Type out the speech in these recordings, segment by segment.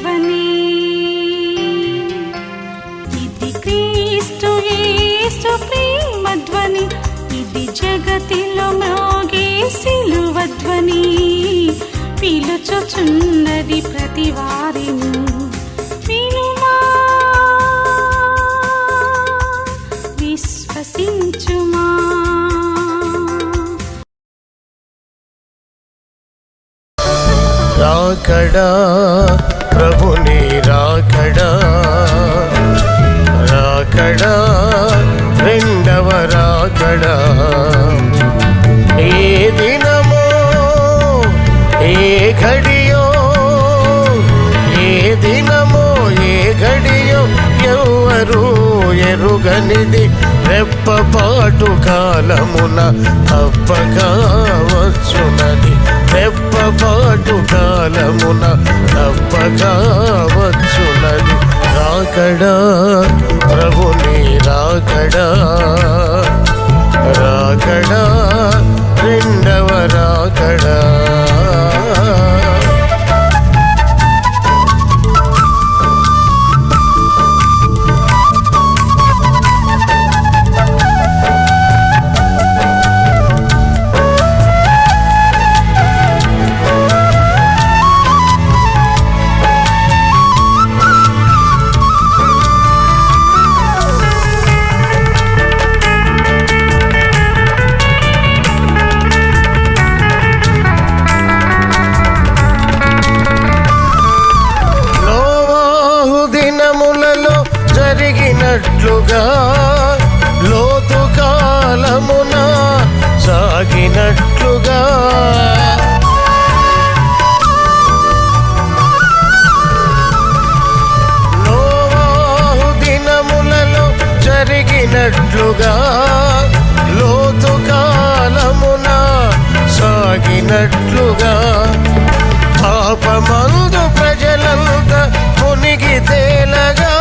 ధ్వని. ఇది క్రీస్తు యేసు ప్రేమ ధ్వని, ఇది జగతిలో మ్రోగే సిలువ ధ్వని. పిలుచుచున్నది ప్రతి వారిని, వినుమా విశ్వసించుమా. రాకడా ప్రభుని రాకడా, రాకడా రెండవ రాకడా. ఏ దినమో ఏ ఘడియో, ఏ దినమో ఏ ఘడియో ఎవ్వరూ ఎరుగనిది. రెప్పపాటు కాలమున తప్పగా వచ్చునది, రెప్పపాటు కాలమున తప్పగా వచ్చునది. రాకడా ప్రభుని రాకడా, రాకడా రెండవ రాకడా. జరిగినట్లుగా లోతు కాలమున సాగినట్లుగా, నోవాహు దినములలో జరిగినట్లుగా లోతు కాలమున సాగినట్లుగా. పాపమందు ప్రజలంతా మునిగి తేలగా,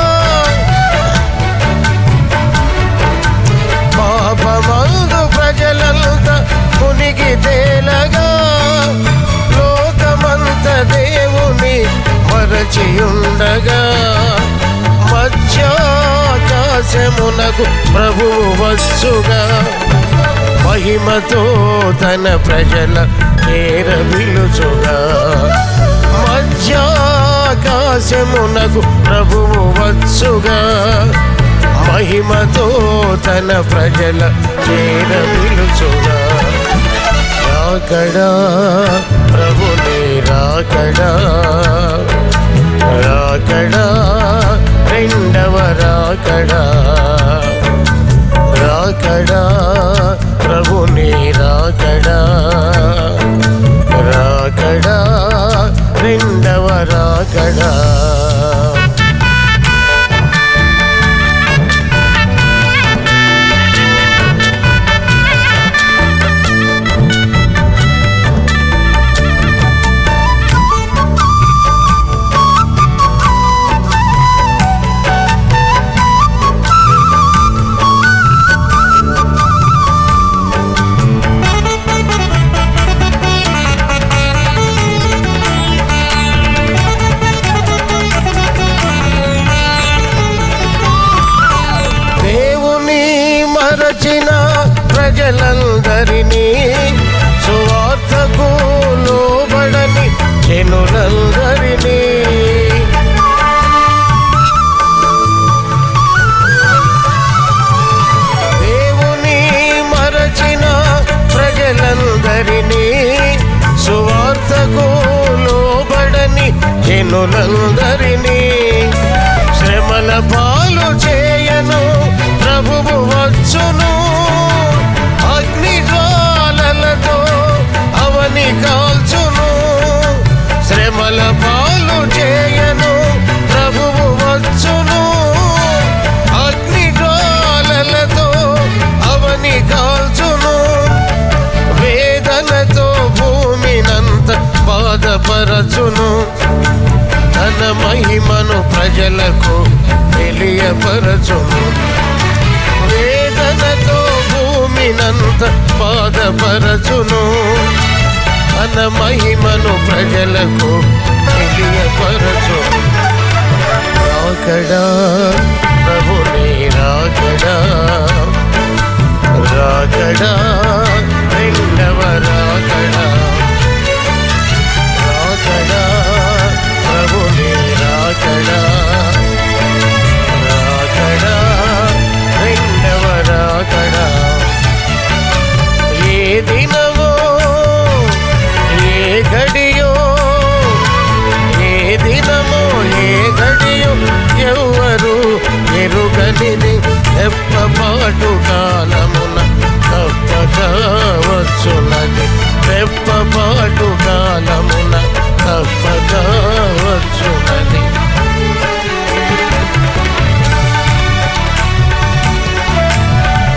పాపమందు ప్రజలంతా మునిగి తేలగా. లోకమంత దేవుని మరచియుండగా, మధ్యాకాశమునకు ప్రభువు వచ్చుగా. మహిమతో తన ప్రజల చేరవిలుచుగా, మధ్యాకాశమునకు ప్రభువు వచ్చుగా. మహిమతో తన ప్రజల చేరవిలుచుగా. రాకడా ప్రభుని రాకడా, రాకడా రెండవ రాకడా. రాకడా ప్రభుని రాకడా, రాకడా రెండవ రాకడా. మరచిన ప్రజలందరినీ, సువార్తకు లోబడని జనులందరినీ, దేవుని మరచిన ప్రజలందరినీ, సువార్తకు లోబడని జనులందరినీ శ్రమల పాలు చేయను ప్రభువు వచ్చును. అగ్ని జ్వాలలతో అవని కాల్చును, శ్రమల పాలు చేయను ప్రభువు వచ్చును. అగ్ని జ్వాలలతో అవని కాల్చును, వేదనతో భూమినంత బాధపరచును. తన మహిమను ప్రజలకు తెలియపరచును, వేదనతో భూమినంత బాధపరచును. తన మహిమను ప్రజలకు తెలియపరచును. రాకడా ప్రభుని రాకడా రాకడా రెండవ రాకడా రాకడా ప్రభుని రాకడా రాకడా రెండవ రాకడా ఏ దినమో ఏ గడియో ఏ దినమో ఏ గడియో ఎవ్వరు ఎరుగనిది రెప్పపాటు కాలమున తప్పక వచ్చునది రెప్పపాటు కాలమున తప్పక వచ్చునది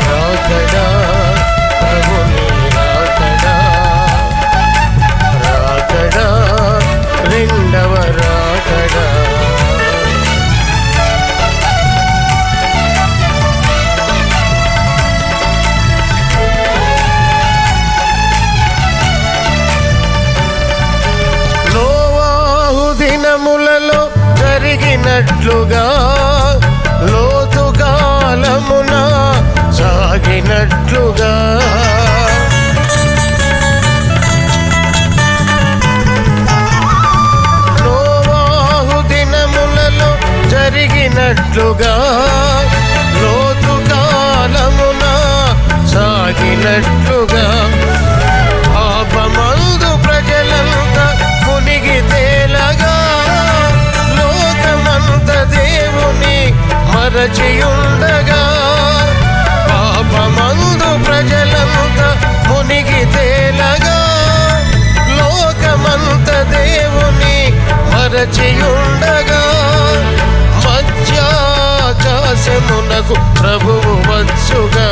రాకడా ప్రభుని రాకడా రాకడా రెండవ రాకడా నోవాహు దినములలో జరిగినట్లుగా లోతు కాలమున సాగినట్లుగా నోవాహు దినములలో జరిగినట్లుగా లోతు కాలమున సాగినట్లుగా పాపమందు ప్రజలంతా మునిగి తేలగా లోకమంత దేవుని మరచియుండగా పాపమందు ప్రజలంతా మునిగి తేలగా లోకమంత దేవుని మరచియుండగా మధ్యాకాశమునకు ప్రభువు వచ్చుగా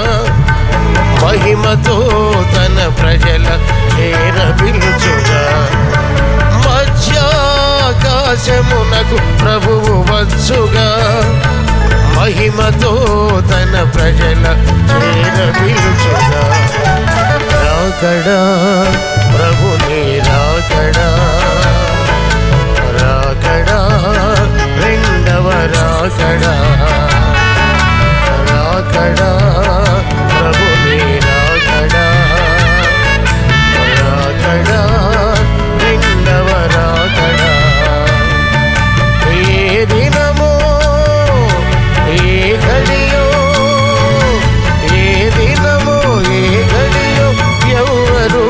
మహిమతో తన ప్రజల చేర పిలుచుగా మధ్యాకాశమునకు ప్రభువు వచ్చుగా మహిమతో తన ప్రజల చేర పిలుచుగా రాకడా ప్రభుని రాకడా రాకడా రెండవ రాకడా రాకడా ప్రభుని రాకడా రాకడా రెండవ రాకడా ఏ దినమో ఏ గడియో ఏ దినమో ఏ గడియో ఎవ్వరు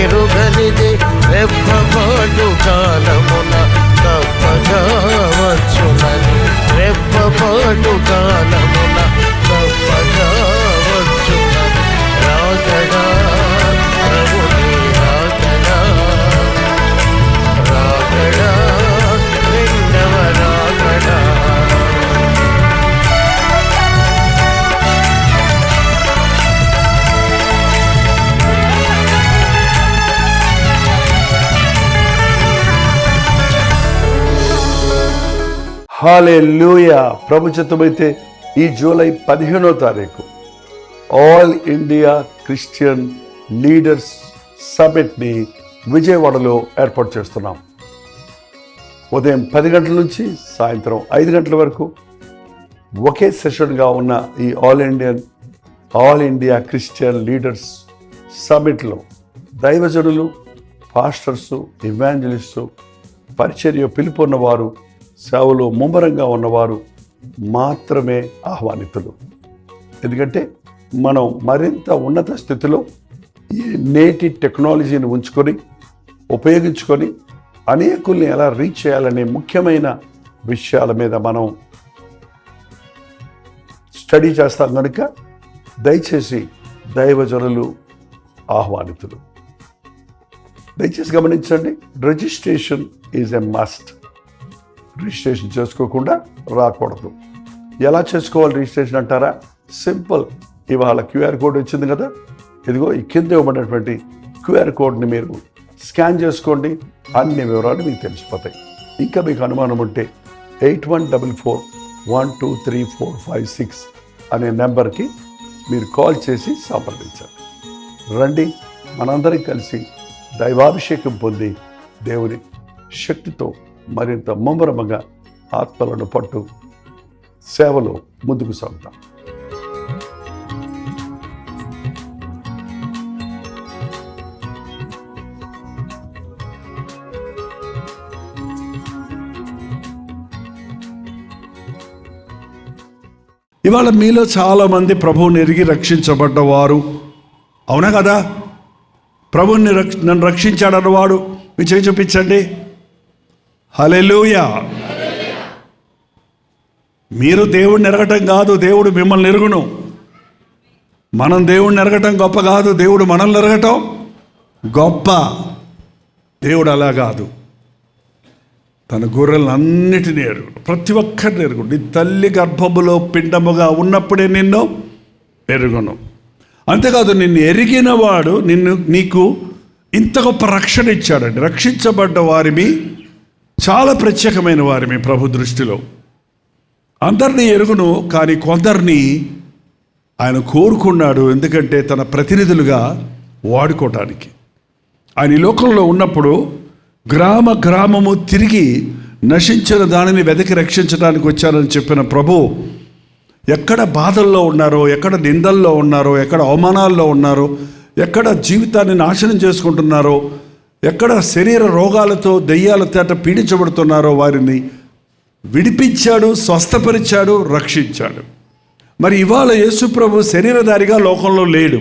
ఎరుగనిది రెప్పపాటు కాలమున తప్పక వచ్చునది రెప్పపాటు కాలమున తప్పక వచ్చునది రాకడా ప్రభుని రాకడా రాకడా రెండవ రాకడా హల్లెలూయా. ప్రభు చిత్తమైతే ఈ జూలై 15వ తారీఖు ఆల్ ఇండియా క్రిస్టియన్ లీడర్స్ సమ్మిట్ని విజయవాడలో ఏర్పాటు చేస్తున్నాం. ఉదయం 10 గంటల నుంచి సాయంత్రం 5 గంటల వరకు ఒకే సెషన్గా ఉన్న ఈ ఆల్ ఇండియా క్రిస్టియన్ లీడర్స్ సమ్మిట్లో దైవజనులు, పాస్టర్సు, ఇవాంజలిస్టు, పరిచర్య పిలుపున్నవారు, సేవలో ముమ్మరంగా ఉన్నవారు మాత్రమే ఆహ్వానితులు. ఎందుకంటే మనం మరింత ఉన్నత స్థితిలో ఈ నేటి టెక్నాలజీని ఉపయోగించుకొని అనేకుల్ని ఎలా రీచ్ చేయాలనే ముఖ్యమైన విషయాల మీద మనం స్టడీ చేస్తాం కనుక దయచేసి దైవజనులు ఆహ్వానితులు. దయచేసి గమనించండి, registration is a must. Registration చేసుకోకుండా రాకూడదు. ఎలా చేసుకోవాలి రిజిస్ట్రేషన్ అంటారా? సింపుల్. ఇవాళ క్యూఆర్ కోడ్ వచ్చింది కదా, ఇదిగో ఈ కింద ఇవ్వబడినటువంటి క్యూఆర్ కోడ్ని మీరు స్కాన్ చేసుకోండి, అన్ని వివరాలు మీకు తెలిసిపోతాయి. ఇంకా మీకు అనుమానం ఉంటే 8144123456 అనే నెంబర్కి మీరు కాల్ చేసి సంప్రదించండి. రండి, మనందరం కలిసి దైవాభిషేకం పొంది దేవుని శక్తితో మరింత ముమ్మరముగా ఆత్మలను పట్టు సేవలో ముందుకు సాగుతాం. ఇవాళ మీలో చాలామంది ప్రభువుని ఎరిగి రక్షించబడ్డవారు, అవునా కదా? ప్రభువుని నన్ను రక్షించాడన్నవాడు మీ చేయి చూపించండి. హల్లెలూయా. మీరు దేవుడిని ఎరగటం కాదు, దేవుడు మిమ్మల్ని ఎరుగును. మనం దేవుడిని ఎరగటం గొప్ప కాదు, దేవుడు మనల్ని ఎరగటం గొప్ప. దేవుడు అలా కాదు, తన గొర్రెలను అన్నిటినీ ఎరుగుడు, ప్రతి ఒక్కరిని ఎరుగుడు. నీ తల్లి గర్భములో పిండముగా ఉన్నప్పుడే నిన్ను ఎరుగును. అంతేకాదు, నిన్ను ఎరిగిన వాడు నీకు ఇంత గొప్ప రక్షణ ఇచ్చాడండి. రక్షించబడ్డ వారిని చాలా ప్రత్యేకమైన వారిని ప్రభు దృష్టిలో. అందరినీ ఎరుగును, కానీ కొందరిని ఆయన కోరుకున్నాడు. ఎందుకంటే తన ప్రతినిధులుగా వాడుకోవటానికి. ఆయన ఈ లోకంలో ఉన్నప్పుడు గ్రామము తిరిగి నశించిన దానిని వెతికి రక్షించడానికి వచ్చానని చెప్పిన ప్రభు ఎక్కడ బాధల్లో ఉన్నారో, ఎక్కడ నిందల్లో ఉన్నారో, ఎక్కడ అవమానాల్లో ఉన్నారో, ఎక్కడ జీవితాన్ని నాశనం చేసుకుంటున్నారో, ఎక్కడ శరీర రోగాలతో దెయ్యాల తేట పీడించబడుతున్నారో వారిని విడిపించాడు, స్వస్థపరిచాడు, రక్షించాడు. మరి ఇవాళ యేసు ప్రభు శరీరధారిగా లోకంలో లేడు.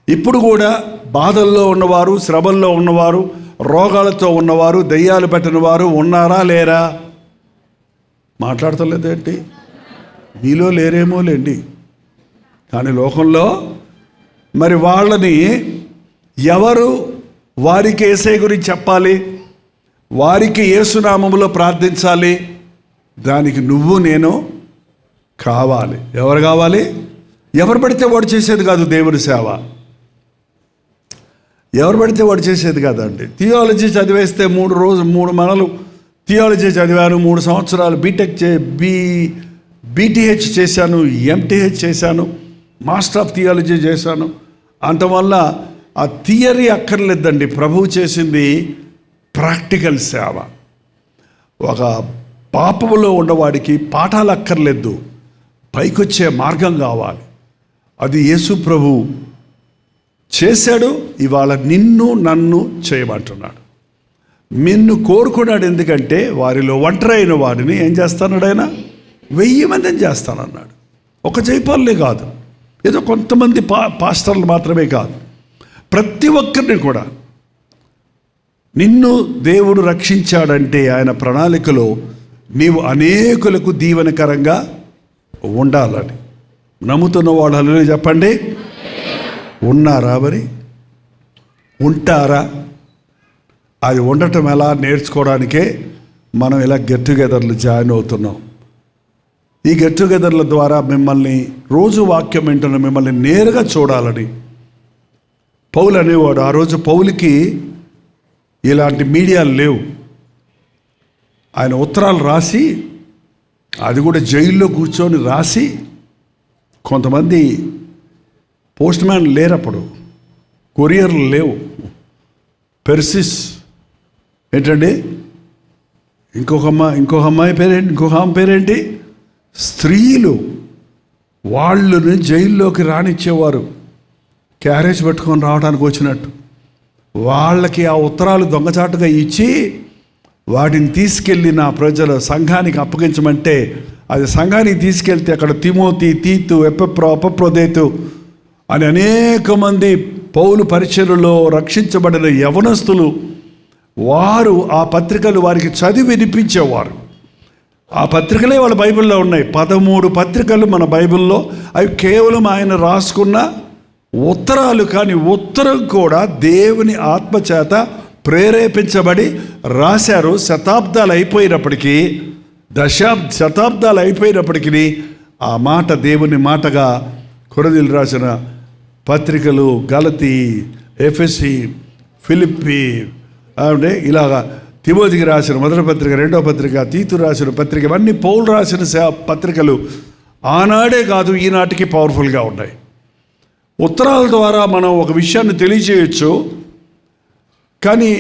ఇప్పుడు కూడా బాధల్లో ఉన్నవారు, శ్రమల్లో ఉన్నవారు, రోగాలతో ఉన్నవారు, దెయ్యాలు పెట్టిన వారు ఉన్నారా లేరా? మాట్లాడతలేదేంటి? మీలో లేరేమో లేండి, కానీ లోకంలో. మరి వాళ్ళని ఎవరు వారికి యేసయ్య గురించి చెప్పాలి, వారికి యేసునామములో ప్రార్థించాలి? దానికి నువ్వు నేను కావాలి. ఎవరు కావాలి? ఎవరు పడితే వాడు చేసేది కాదు దేవుని సేవ. ఎవరు పడితే వాడు చేసేది కాదండి. థియాలజీ చదివేస్తే 3 నెలలు థియాలజీ చదివాను, 3 సంవత్సరాలు బీటెక్ బీటీహెచ్ చేశాను, ఎంటీహెచ్ చేశాను, మాస్టర్ ఆఫ్ థియాలజీ చేశాను. అంతవల్ల ఆ థియరీ అక్కర్లేదండి. ప్రభువు చేసింది ప్రాక్టికల్ సేవ. ఒక పాపములో ఉన్నవాడికి పాఠాలు అక్కర్లేదు, పైకొచ్చే మార్గం కావాలి. అది యేసు ప్రభు చేశాడు. ఇవాళ నిన్ను నన్ను చేయమంటున్నాడు. నిన్ను కోరుకున్నాడు. ఎందుకంటే వారిలో ఒంటరైన వాడిని ఏం చేస్తాడు ఆయన? 1000 మందిని చేస్తానన్నాడు. ఒక జైపాలనే కాదు, ఏదో కొంతమంది పాస్టర్లు మాత్రమే కాదు, ప్రతి ఒక్కరిని కూడా. నిన్ను దేవుడు రక్షించాడంటే ఆయన ప్రణాళికలో నీవు అనేకులకు దీవెనకరంగా ఉండాలని. నమ్ముతున్న వాళ్ళు హల్లెలూయా చెప్పండి. ఉన్నారా? మరి ఉంటారా? అది ఉండటం ఎలా నేర్చుకోవడానికే మనం ఇలా గెట్ టుగెదర్లు జాయిన్ అవుతున్నాం. ఈ గెట్ టుగెదర్ల ద్వారా మిమ్మల్ని రోజు వాక్యం వింటున్న మిమ్మల్ని నేరుగా చూడాలని పౌలు అనేవాడు. ఆ రోజు పౌలుకి ఇలాంటి మీడియాలు లేవు. ఆయన ఉత్తరాలు రాసి, అది కూడా జైల్లో కూర్చొని రాసి, కొంతమంది పోస్ట్ మ్యాన్ లేరప్పుడు, కొరియర్లు లేవు, పెర్సిస్ ఏంటండి, ఇంకొక అమ్మాయి పేరేంటి, ఇంకొక ఆమె పేరేంటి, స్త్రీలు వాళ్ళని జైల్లోకి రానిచ్చేవారు క్యారేజ్ పెట్టుకొని రావడానికి వచ్చినట్టు. వాళ్ళకి ఆ ఉత్తరాలు దొంగచాటుగా ఇచ్చి వాటిని తీసుకెళ్ళి నా ప్రజల సంఘానికి అప్పగించమంటే, అది సంఘానికి తీసుకెళ్తే అక్కడ తిమోతి, తీతు, అపప్రోదేతు అని అనేక మంది పౌలు పరిచర్యలో రక్షించబడిన యవనస్తులు వారు ఆ పత్రికలు వారికి చదివి వినిపించేవారు. ఆ పత్రికలే వాళ్ళ బైబిల్లో ఉన్నాయి. 13 పత్రికలు మన బైబిల్లో. అవి కేవలం ఆయన రాసుకున్న ఉత్తరాలు. కానీ ఉత్తరం కూడా దేవుని ఆత్మచేత ప్రేరేపించబడి రాశారు. శతాబ్దాలు అయిపోయినప్పటికీ ఆ మాట దేవుని మాటగా కొరింథీయులకు రాసిన పత్రికలు, గలతీ, ఎఫెసీ, ఫిలిప్పీ, అంటే ఇలాగా తిమోతికి రాసిన మొదటి పత్రిక, రెండో పత్రిక, తీతు రాసిన పత్రిక, ఇవన్నీ పౌలు రాసిన పత్రికలు ఆనాడే కాదు ఈనాటికి పవర్ఫుల్గా ఉన్నాయి. ఉత్తరాల ద్వారా మనం ఒక విషయాన్ని తెలియజేయచ్చు. కానీ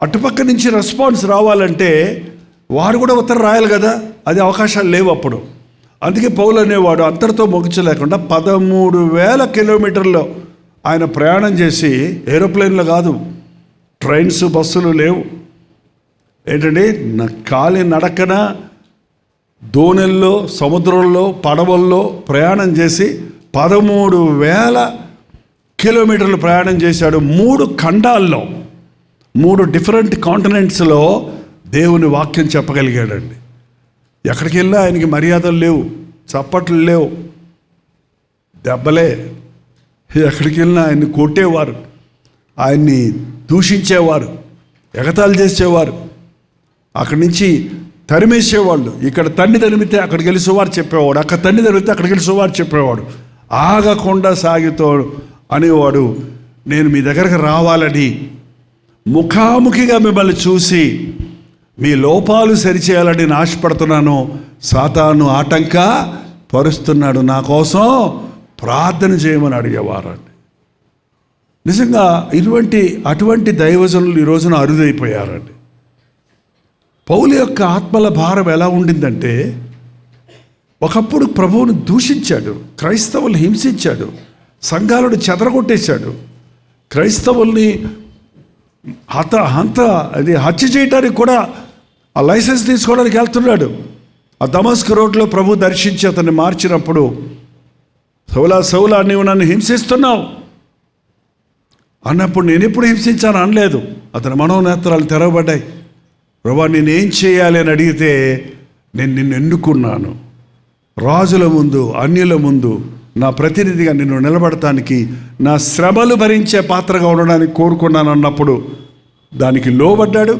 అటుపక్క నుంచి రెస్పాన్స్ రావాలంటే వారు కూడా ఉత్తరం రాయాలి కదా, అది అవకాశాలు లేవు అప్పుడు. అందుకే పౌలు అనేవాడు అంతటితో ముగించలేకుండా 13,000 కిలోమీటర్లు ఆయన ప్రయాణం చేసి, ఏరోప్లేన్లు కాదు, ట్రైన్స్ బస్సులు లేవు, ఏంటండి కాలి నడకన దోణెల్లో, సముద్రంలో, పడవల్లో ప్రయాణం చేసి 13,000 కిలోమీటర్లు ప్రయాణం చేశాడు. 3 ఖండాల్లో, 3 డిఫరెంట్ కాంటినెంట్స్లో దేవుని వాక్యం చెప్పగలిగాడండి. ఎక్కడికి వెళ్ళినా ఆయనకి మర్యాదలు లేవు, చప్పట్లు లేవు, దెబ్బలే. ఎక్కడికి వెళ్ళినా ఆయన్ని కొట్టేవారు, ఆయన్ని దూషించేవారు, ఎగతాళి చేసేవారు, అక్కడి నుంచి తరిమేసేవాళ్ళు. ఇక్కడ తండ్రి తరిమితే అక్కడికి వెళ్ళి సువార్త చెప్పేవాడు, అక్కడ తండ్రి తరిమితే అక్కడికి వెళ్ళి సువార్త చెప్పేవాడు. ఆగకుండా సాగుతాడు అనేవాడు. నేను మీ దగ్గరకు రావాలని, ముఖాముఖిగా మిమ్మల్ని చూసి మీ లోపాలు సరిచేయాలని నేను ఆశపడుతున్నాను. సాతాను ఆటంక పరుస్తున్నాడు, నా కోసం ప్రార్థన చేయమని అడిగేవారండి. నిజంగా అటువంటి దైవజనులు ఈ రోజున అరుదైపోయారండి. పౌలు యొక్క ఆత్మల భారం ఎలా ఉండిందంటే, ఒకప్పుడు ప్రభువును దూషించాడు, క్రైస్తవుల్ని హింసించాడు, సంఘాలను చెదరగొట్టేశాడు, క్రైస్తవుల్ని హత్య చేయడానికి కూడా ఆ లైసెన్స్ తీసుకోవడానికి వెళ్తున్నాడు. ఆ దమస్కు రోడ్లో ప్రభు దర్శించి అతన్ని మార్చినప్పుడు, సౌలా సౌలా నీవు నన్ను హింసిస్తున్నావు అన్నప్పుడు, నేను ఎప్పుడు హింసించాను అనలేదు. అతని మనోనేత్రాలు తెరవబడ్డాయి. ప్రభా నేనేం చేయాలి అని అడిగితే, నేను నిన్ను ఎన్నుకున్నాను, రాజుల ముందు అన్యుల ముందు నా ప్రతినిధిగా నిన్ను నిలబడటానికి, నా శ్రమలు భరించే పాత్రగా ఉండడానికి కోరుకున్నాను అన్నప్పుడు దానికి లోబడ్డాడు.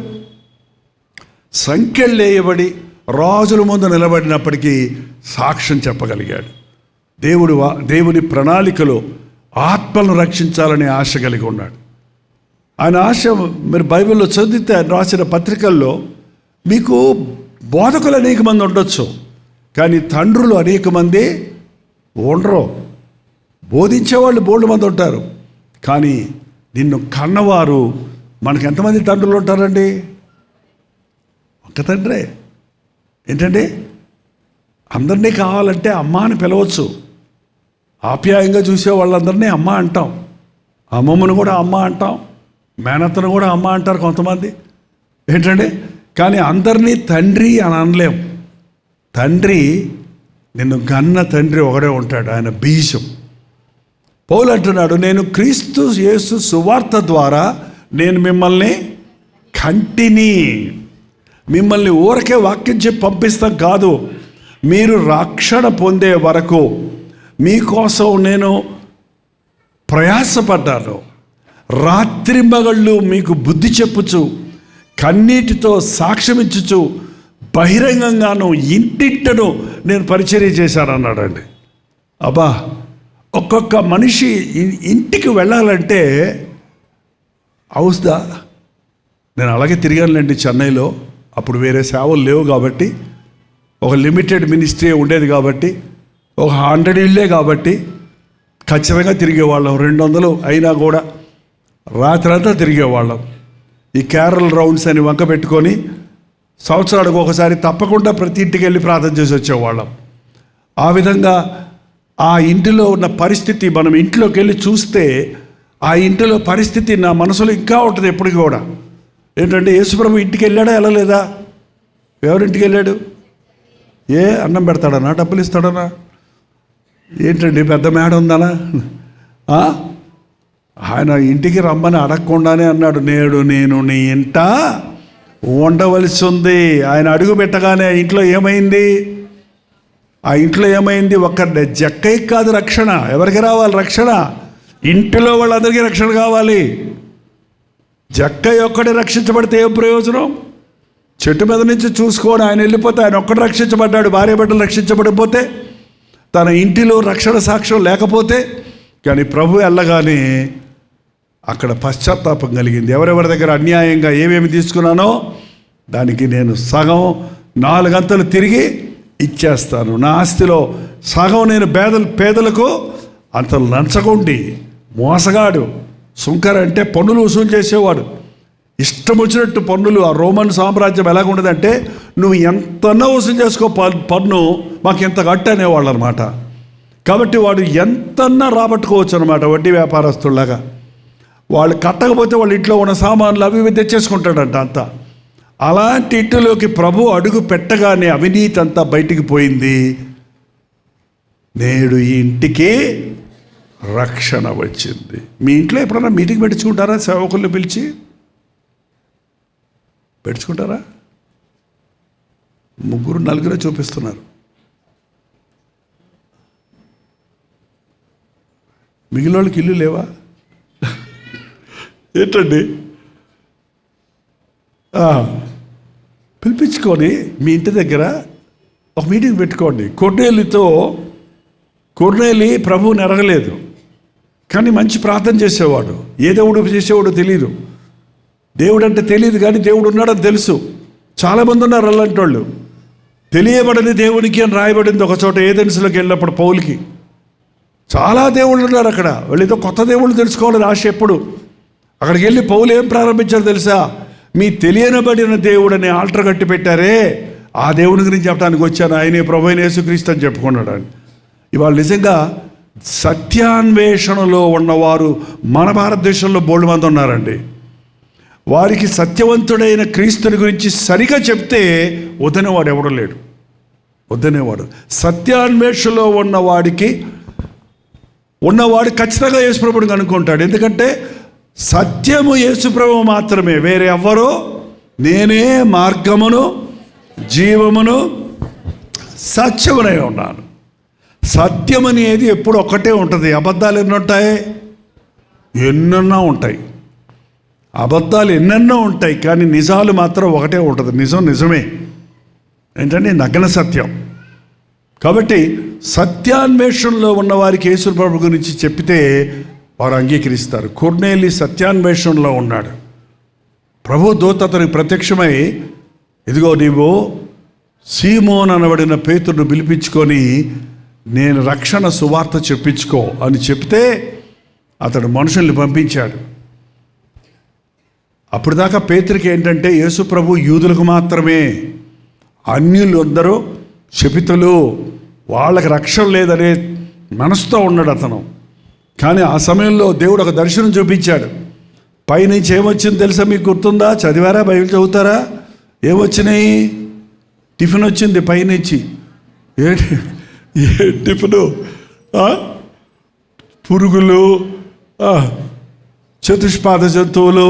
సంఖ్యలేయబడి రాజుల ముందు నిలబడినప్పటికీ సాక్ష్యం చెప్పగలిగాడు. దేవుని ప్రణాళికలో ఆత్మలను రక్షించాలనే ఆశ కలిగి ఉన్నాడు. ఆయన ఆశ మీరు బైబిల్లో చదివితే, ఆయన రాసిన పత్రికల్లో మీకు బోధకులు అనేక మంది ఉండొచ్చు, కానీ తండ్రులు అనేక మంది ఉండరు. బోధించేవాళ్ళు బోల్డ్ మంది ఉంటారు, కానీ నిన్ను కన్నవారు మనకు ఎంతమంది తండ్రులు ఉంటారండి? ఒక్క తండ్రే. ఏంటండి, అందరినీ కావాలంటే అమ్మ అని పిలవచ్చు. ఆప్యాయంగా చూసే వాళ్ళందరినీ అమ్మ అంటాం, అమ్మమ్మను కూడా అమ్మ అంటాం, మేనత్తను కూడా అమ్మ అంటారు కొంతమంది. ఏంటండి, కానీ అందరినీ తండ్రి అని అనలేం. తండ్రి, నిన్ను గన్న తండ్రి ఒకడే ఉంటాడు, ఆయన బీజం. పౌలు అంటున్నాడు, నేను క్రీస్తు యేసు సువార్త ద్వారా నేను మిమ్మల్ని కంటిని. మిమ్మల్ని ఊరకే వాక్యం చెప్పి పంపిస్తాం కాదు, మీరు రక్షణ పొందే వరకు మీకోసం నేను ప్రయాసపడ్డాను. రాత్రింబగళ్ళు మీకు బుద్ధి చెప్పుచు, కన్నీటితో సాక్ష్యం ఇచ్చుచు, బహిరంగంగాను ఇంటింటను నేను పరిచర్య చేశానన్నాడండి. అబ్బా, ఒక్కొక్క మనిషి ఇంటికి వెళ్ళాలంటే అవుదా? నేను అలాగే తిరిగానులేండి చెన్నైలో. అప్పుడు వేరే సేవలు లేవు కాబట్టి, ఒక లిమిటెడ్ మినిస్ట్రీ ఉండేది కాబట్టి, ఒక 100 ఇళ్ళే కాబట్టి ఖచ్చితంగా తిరిగేవాళ్ళం. 200 అయినా కూడా రాత్రంతా తిరిగేవాళ్ళం. ఈ క్యారల్ రౌండ్స్ అని వంక పెట్టుకొని సంవత్సరానికి ఒకసారి తప్పకుండా ప్రతి ఇంటికి వెళ్ళి ప్రార్థన చేసి వచ్చేవాళ్ళం. ఆ విధంగా ఆ ఇంటిలో ఉన్న పరిస్థితి మనం ఇంట్లోకి వెళ్ళి చూస్తే, ఆ ఇంటిలో పరిస్థితి నా మనసులో ఇంకా ఉంటుంది ఎప్పటికీ కూడా. ఏంటంటే, యేసుప్రభు ఇంటికి వెళ్ళాడా వెళ్ళలేదా? ఎవరింటికి వెళ్ళాడు? అన్నం పెడతాడనా? డబ్బులు ఇస్తాడనా? ఏంటండి, పెద్ద మేడ ఉందనా? ఆయన ఇంటికి రమ్మని అడగకుండానే అన్నాడు, నేడు నేను నీ ఇంట ఉండవలసి ఉంది. ఆయన అడుగు పెట్టగానే ఆ ఇంట్లో ఏమైంది? ఒక్క జక్కయ్యకి కాదు రక్షణ. ఎవరికి రావాలి రక్షణ? ఇంటిలో వాళ్ళందరికీ రక్షణ కావాలి. జక్కయ్య ఒక్కడే రక్షించబడితే ఏం ప్రయోజనం? చెట్టు మీద నుంచి చూసుకొని ఆయన వెళ్ళిపోతే ఆయన ఒక్కడు రక్షించబడ్డాడు. భార్య బిడ్డలు రక్షించబడిపోతే, తన ఇంటిలో రక్షణ సాక్ష్యం లేకపోతే. కానీ ప్రభు వెళ్ళగానే అక్కడ పశ్చాత్తాపం కలిగింది. ఎవరెవరి దగ్గర అన్యాయంగా ఏమేమి తీసుకున్నానో దానికి నేను సగం 4 గంటలు తిరిగి ఇచ్చేస్తాను. నా ఆస్తిలో సగం నేను పేదలకు అంతలు లంచగొండి, మోసగాడు, సుంకర అంటే పన్నులు వసూలు చేసేవాడు. ఇష్టం వచ్చినట్టు పన్నులు. ఆ రోమన్ సామ్రాజ్యం ఎలాగ ఉండదంటే, నువ్వు ఎంతన్నా వసూలు చేసుకో పన్ను, మాకు ఎంత కట్టు అనేవాళ్ళు అనమాట. కాబట్టి వాడు ఎంతన్నా రాబట్టుకోవచ్చు అనమాట, వడ్డీ వ్యాపారస్తుల్లాగా. వాళ్ళు కట్టకపోతే వాళ్ళ ఇంట్లో ఉన్న సామాన్లు అవి ఇవి తెచ్చేసుకుంటాడంట అంతా. అలాంటి ఇంటిలోకి ప్రభు అడుగు పెట్టగానే అవినీతి అంతా బయటికి పోయింది. నేడు ఈ ఇంటికి రక్షణ వచ్చింది. మీ ఇంట్లో ఎప్పుడన్నా మీటింగ్ పెట్టించుకుంటారా? సేవకుల్ని పిలిచి పెట్టుకుంటారా? 3-4 చూపిస్తున్నారు. మిగిలిన వాళ్ళకి ఇల్లు లేవా ఏంటండి? పిలిపించుకొని మీ ఇంటి దగ్గర ఒక మీటింగ్ పెట్టుకోండి. కొర్నేలి ప్రభువుని ఎరగలేదు, కానీ మంచి ప్రార్థన చేసేవాడు. ఏ దేవుడు చేసేవాడో తెలియదు. దేవుడు అంటే తెలియదు, కానీ దేవుడు ఉన్నాడని తెలుసు. చాలామంది ఉన్నారు అలాంటి వాళ్ళు. తెలియబడని దేవునికి అని రాయబడింది ఒక చోట ఏథెన్స్లోకి వెళ్ళినప్పుడు పౌలుకి. చాలా దేవుళ్ళు ఉన్నారు అక్కడ. వీళ్ళేదో కొత్త దేవుళ్ళు తెలుసుకోవాలని ఆశ ఎప్పుడు. అక్కడికి వెళ్ళి పౌలు ఏం ప్రారంభించారు తెలుసా? మీ తెలియనబడిన దేవుడు అనే ఆల్టర్ కట్టి పెట్టారే, ఆ దేవుని గురించి చెప్పడానికి వచ్చాను, ఆయనే ప్రభువైన యేసుక్రీస్తు అని చెప్పుకున్నాడు అని. ఇవాళ నిజంగా సత్యాన్వేషణలో ఉన్నవారు మన భారతదేశంలో బోల్డ్ మంది ఉన్నారండి. వారికి సత్యవంతుడైన క్రీస్తుని గురించి సరిగా చెప్తే వద్దనేవాడు ఎవడో లేడు. వద్దనేవాడు. సత్యాన్వేషణలో ఉన్నవాడు ఖచ్చితంగా యేసుప్రభుని కనుక్కుంటాడు. ఎందుకంటే సత్యము యేసుప్రభు మాత్రమే, వేరే ఎవ్వరో. నేనే మార్గమును జీవమును సత్యమునై ఉన్నాను. సత్యం అనేది ఎప్పుడు ఒక్కటే ఉంటుంది. అబద్ధాలు ఎన్ని ఉంటాయి? ఎన్నెన్నో ఉంటాయి. అబద్ధాలు ఎన్నెన్నో ఉంటాయి, కానీ నిజాలు మాత్రం ఒకటే ఉంటుంది. నిజమే ఏంటంటే నగ్న సత్యం. కాబట్టి సత్యాన్వేషణలో ఉన్నవారికి యేసు ప్రభు గురించి చెప్పితే వారు అంగీకరిస్తారు. కొర్నేలి సత్యాన్వేషణలో ఉన్నాడు. ప్రభు దూత అతనికి ప్రత్యక్షమై, ఇదిగో నీవు సీమోన్ అనబడిన పేతురును పిలిపించుకొని నేను రక్షణ సువార్త చెప్పించుకో అని చెప్తే అతడు మనుషుల్ని పంపించాడు. అప్పుడు దాకా పేతురికి ఏంటంటే యేసు ప్రభు యూదులకు మాత్రమే, అన్యులు అందరూ శపితులు, వాళ్ళకి రక్షణ లేదనే మనసుతో ఉన్నాడు అతను. కానీ ఆ సమయంలో దేవుడు ఒక దర్శనం చూపించాడు. పైనుంచి ఏమొచ్చింది తెలుసా? మీకు గుర్తుందా? చదివారా? బైబిల్ చదువుతారా? ఏమొచ్చినాయి? టిఫిన్ వచ్చింది పైనుంచి. ఏ టిఫిను? పురుగులు, చతుష్పాద జంతువులు,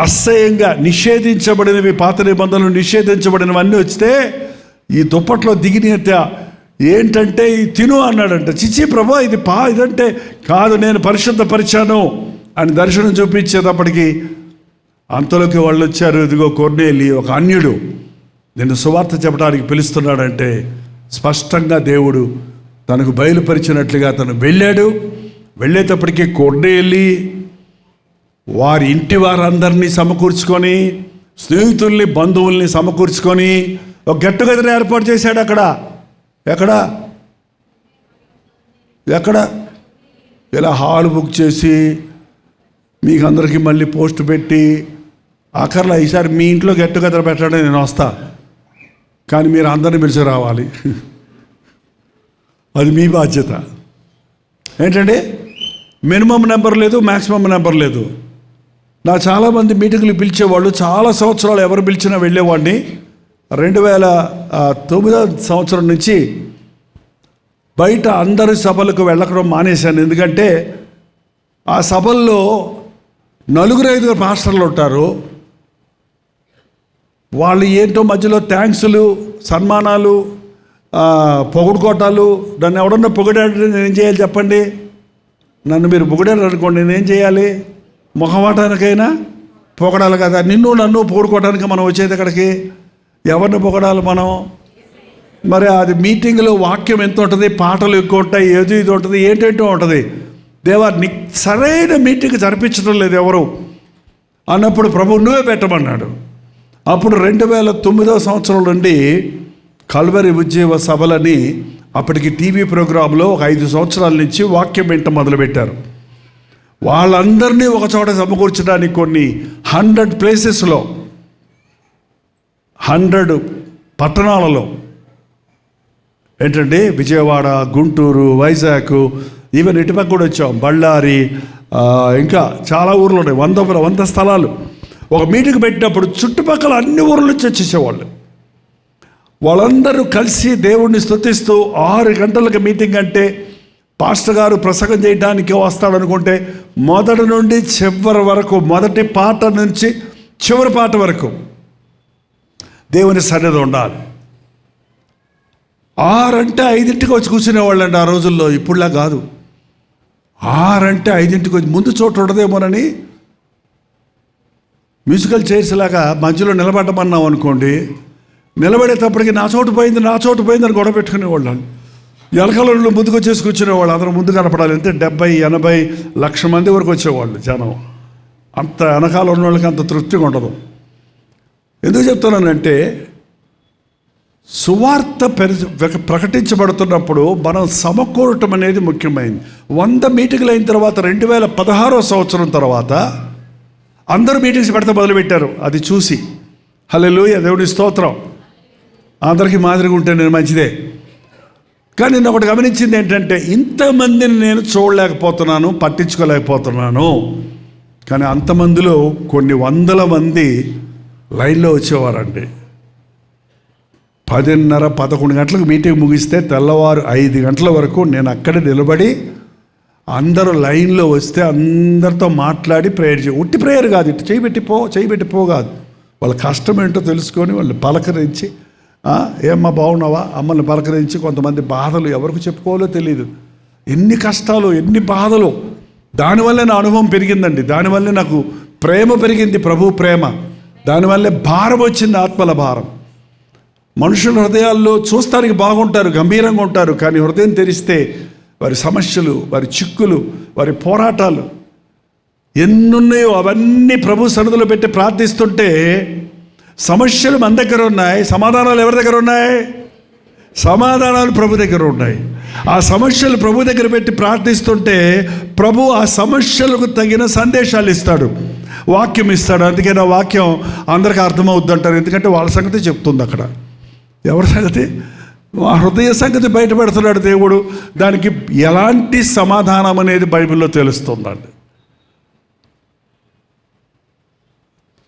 అసహ్యంగా నిషేధించబడినవి, పాత నిబంధనలు నిషేధించబడినవన్నీ వస్తే ఈ దుప్పట్లో దిగినంత ఏంటంటే ఈ తిను అన్నాడంట. చిచ్చి ప్రభా ఇది ఇదంటే కాదు, నేను పరిశుద్ధపరిచాను అని దర్శనం చూపించేటప్పటికి అంతలోకి వాళ్ళు వచ్చారు. ఇదిగో కొర్నేలి ఒక అన్యుడు నిన్ను సువార్త చెప్పడానికి పిలుస్తున్నాడంటే స్పష్టంగా దేవుడు తనకు బయలుపరిచినట్లుగా తను వెళ్ళాడు. వెళ్ళేటప్పటికీ కొర్నేలి వారి ఇంటి వారందరినీ సమకూర్చుకొని, స్నేహితుల్ని బంధువుల్ని సమకూర్చుకొని ఒక గెట్ టుగెదర్ ఏర్పాటు చేశాడు. ఎక్కడ ఇలా హాల్ బుక్ చేసి మీకు అందరికీ మళ్ళీ పోస్ట్ పెట్టి, ఆఖర్లో ఈసారి మీ ఇంట్లో గెట్ టుగెదర్ పెట్టడం నేను వస్తా, కానీ మీరు అందరినీ పిలిచి రావాలి, అది మీ బాధ్యత. ఏంటంటే మినిమం నెంబర్ లేదు, మ్యాక్సిమం నెంబర్ లేదు. నా చాలామంది మీటింగ్లు పిలిచేవాళ్ళు, చాలా సంవత్సరాలు ఎవరు పిలిచినా వెళ్ళేవాడిని. 2009 సంవత్సరం నుంచి బయట అందరి సభలకు వెళ్ళడం మానేశాను. ఎందుకంటే ఆ సభల్లో 4-5 పాస్టర్లు ఉంటారు. వాళ్ళు ఏంటో మధ్యలో థ్యాంక్స్లు, సన్మానాలు, పొగుడుకోటాలు. నన్ను ఎవడన్నా పొగిడాడంటే నేనేం చేయాలి చెప్పండి? నన్ను మీరు పొగిడారు అనుకోండి, నేనేం చేయాలి? మొహమాటానికైనా పొగడాలి కదా. నన్ను పొగుడుకోవడానికి మనం వచ్చేది అక్కడికి. ఎవరిని పొగడాలి మనం? మరి అది మీటింగ్లో వాక్యం ఎంత ఉంటుంది, పాటలు ఎక్కువ ఉంటాయి, ఏది ఇది ఉంటుంది, ఏంటంటో ఉంటుంది. దేవా సరైన మీటింగ్ జరిపించడం లేదు ఎవరు అన్నప్పుడు ప్రభు నువ్వే పెట్టమన్నాడు. అప్పుడు 2009 సంవత్సరం నుండి కల్వరి ఉజ్జీవ సభలని అప్పటికి టీవీ ప్రోగ్రాంలో ఒక 5 సంవత్సరాల నుంచి వాక్యం వింట మొదలుపెట్టారు. వాళ్ళందరినీ ఒక చోట సమకూర్చడానికి కొన్ని 100 ప్లేసెస్లో 100 పట్టణాలలో ఏంటంటే విజయవాడ, గుంటూరు, వైజాగ్, ఈవెన్ ఇటుపక్క కూడా వచ్చాం, బళ్ళారి, ఇంకా చాలా ఊర్లు ఉన్నాయి, 100 స్థలాలు. ఒక మీటింగ్ పెట్టినప్పుడు చుట్టుపక్కల అన్ని ఊర్ల నుంచి వచ్చేసేవాళ్ళు. వాళ్ళందరూ కలిసి దేవుణ్ణి స్తుతిస్తూ 6 గంటలకు మీటింగ్ అంటే పాస్టర్ గారు ప్రసంగం చేయడానికి వస్తాడనుకుంటే మొదటి నుండి చివరి వరకు, మొదటి పాట నుంచి చివరి పాట వరకు దేవుని సన్నిధి ఉండాలి. 6 అంటే 5ంటికి వచ్చి కూర్చునేవాళ్ళండి ఆ రోజుల్లో, ఇప్పుడులా కాదు. 6 అంటే 5ంటికి వచ్చి, ముందు చోటు ఉండదేమోనని మ్యూజికల్ చైర్స్ లాగా మధ్యలో నిలబడమన్నాం అనుకోండి, నిలబడేటప్పటికి నా చోటు పోయింది అని గొడవ పెట్టుకునేవాళ్ళు. ఎలకలలో ముందుకు వచ్చేసి కూర్చునేవాళ్ళు, అందరూ ముందు కనపడాలి. అంతే 70, 80 లక్ష మంది వరకు వచ్చేవాళ్ళు జనం. అంత వెనకాల ఉన్న వాళ్ళకి అంత తృప్తిగా ఉండదు. ఎందుకు చెప్తున్నానంటే, సువార్త ప్రకటించబడుతున్నప్పుడు మనం సమకూడటం అనేది ముఖ్యమైనది. 100 మీటింగ్లు అయిన తర్వాత 2016వ సంవత్సరం తర్వాత అందరూ మీటింగ్స్ పెడితే మొదలుపెట్టారు. అది చూసి హల్లెలూయా, దేవుని స్తోత్రం. అందరికీ మాదిరిగా ఉంటే నేను మంచిదే. కానీ నేను ఒకటి గమనించింది ఏంటంటే, ఇంతమందిని నేను చూడలేకపోతున్నాను, పట్టించుకోలేకపోతున్నాను. కానీ అంతమందిలో కొన్ని 100 మంది లైన్లో వచ్చేవారండి. 10:30, 11 గంటలకు మీటింగ్ ముగిస్తే తెల్లవారు 5 గంటల వరకు నేను అక్కడే నిలబడి, అందరూ లైన్లో వస్తే అందరితో మాట్లాడి ప్రేయర్ ఉట్టి ప్రేయర్ కాదు, ఇటు చేయి పెట్టిపో కాదు. వాళ్ళ కష్టం ఏంటో తెలుసుకొని వాళ్ళని పలకరించి, ఏమ్మా బాగున్నావా, అమ్మల్ని పలకరించి. కొంతమంది బాధలు ఎవరికి చెప్పుకోవాలో తెలియదు, ఎన్ని కష్టాలు, ఎన్ని బాధలు. దానివల్లే నా అనుభవం పెరిగిందండి, దానివల్లే నాకు ప్రేమ పెరిగింది, ప్రభు ప్రేమ. దానివల్లే భారం వచ్చింది, ఆత్మల భారం. మనుషుల హృదయాల్లో చూస్తానికి బాగుంటారు, గంభీరంగా ఉంటారు, కానీ హృదయం తెరిస్తే వారి సమస్యలు, వారి చిక్కులు, వారి పోరాటాలు ఎన్నున్నాయో అవన్నీ ప్రభు సన్నిధిలో పెట్టి ప్రార్థిస్తుంటే, సమస్యలు మన దగ్గర ఉన్నాయి, సమాధానాలు ఎవరి దగ్గర ఉన్నాయి? సమాధానాలు ప్రభు దగ్గర ఉన్నాయి. ఆ సమస్యలు ప్రభు దగ్గర పెట్టి ప్రార్థిస్తుంటే ప్రభు ఆ సమస్యలకు తగిన సందేశాలు ఇస్తాడు, వాక్యం ఇస్తాడు. అందుకే నా వాక్యం అందరికీ అర్థమవుద్ది అంటారు, ఎందుకంటే వాళ్ళ సంగతి చెప్తుంది. అక్కడ ఎవరి సంగతి? ఆ హృదయ సంగతి బయటపెడుతున్నాడు దేవుడు. దానికి ఎలాంటి సమాధానం అనేది బైబిల్లో తెలుస్తుందండి.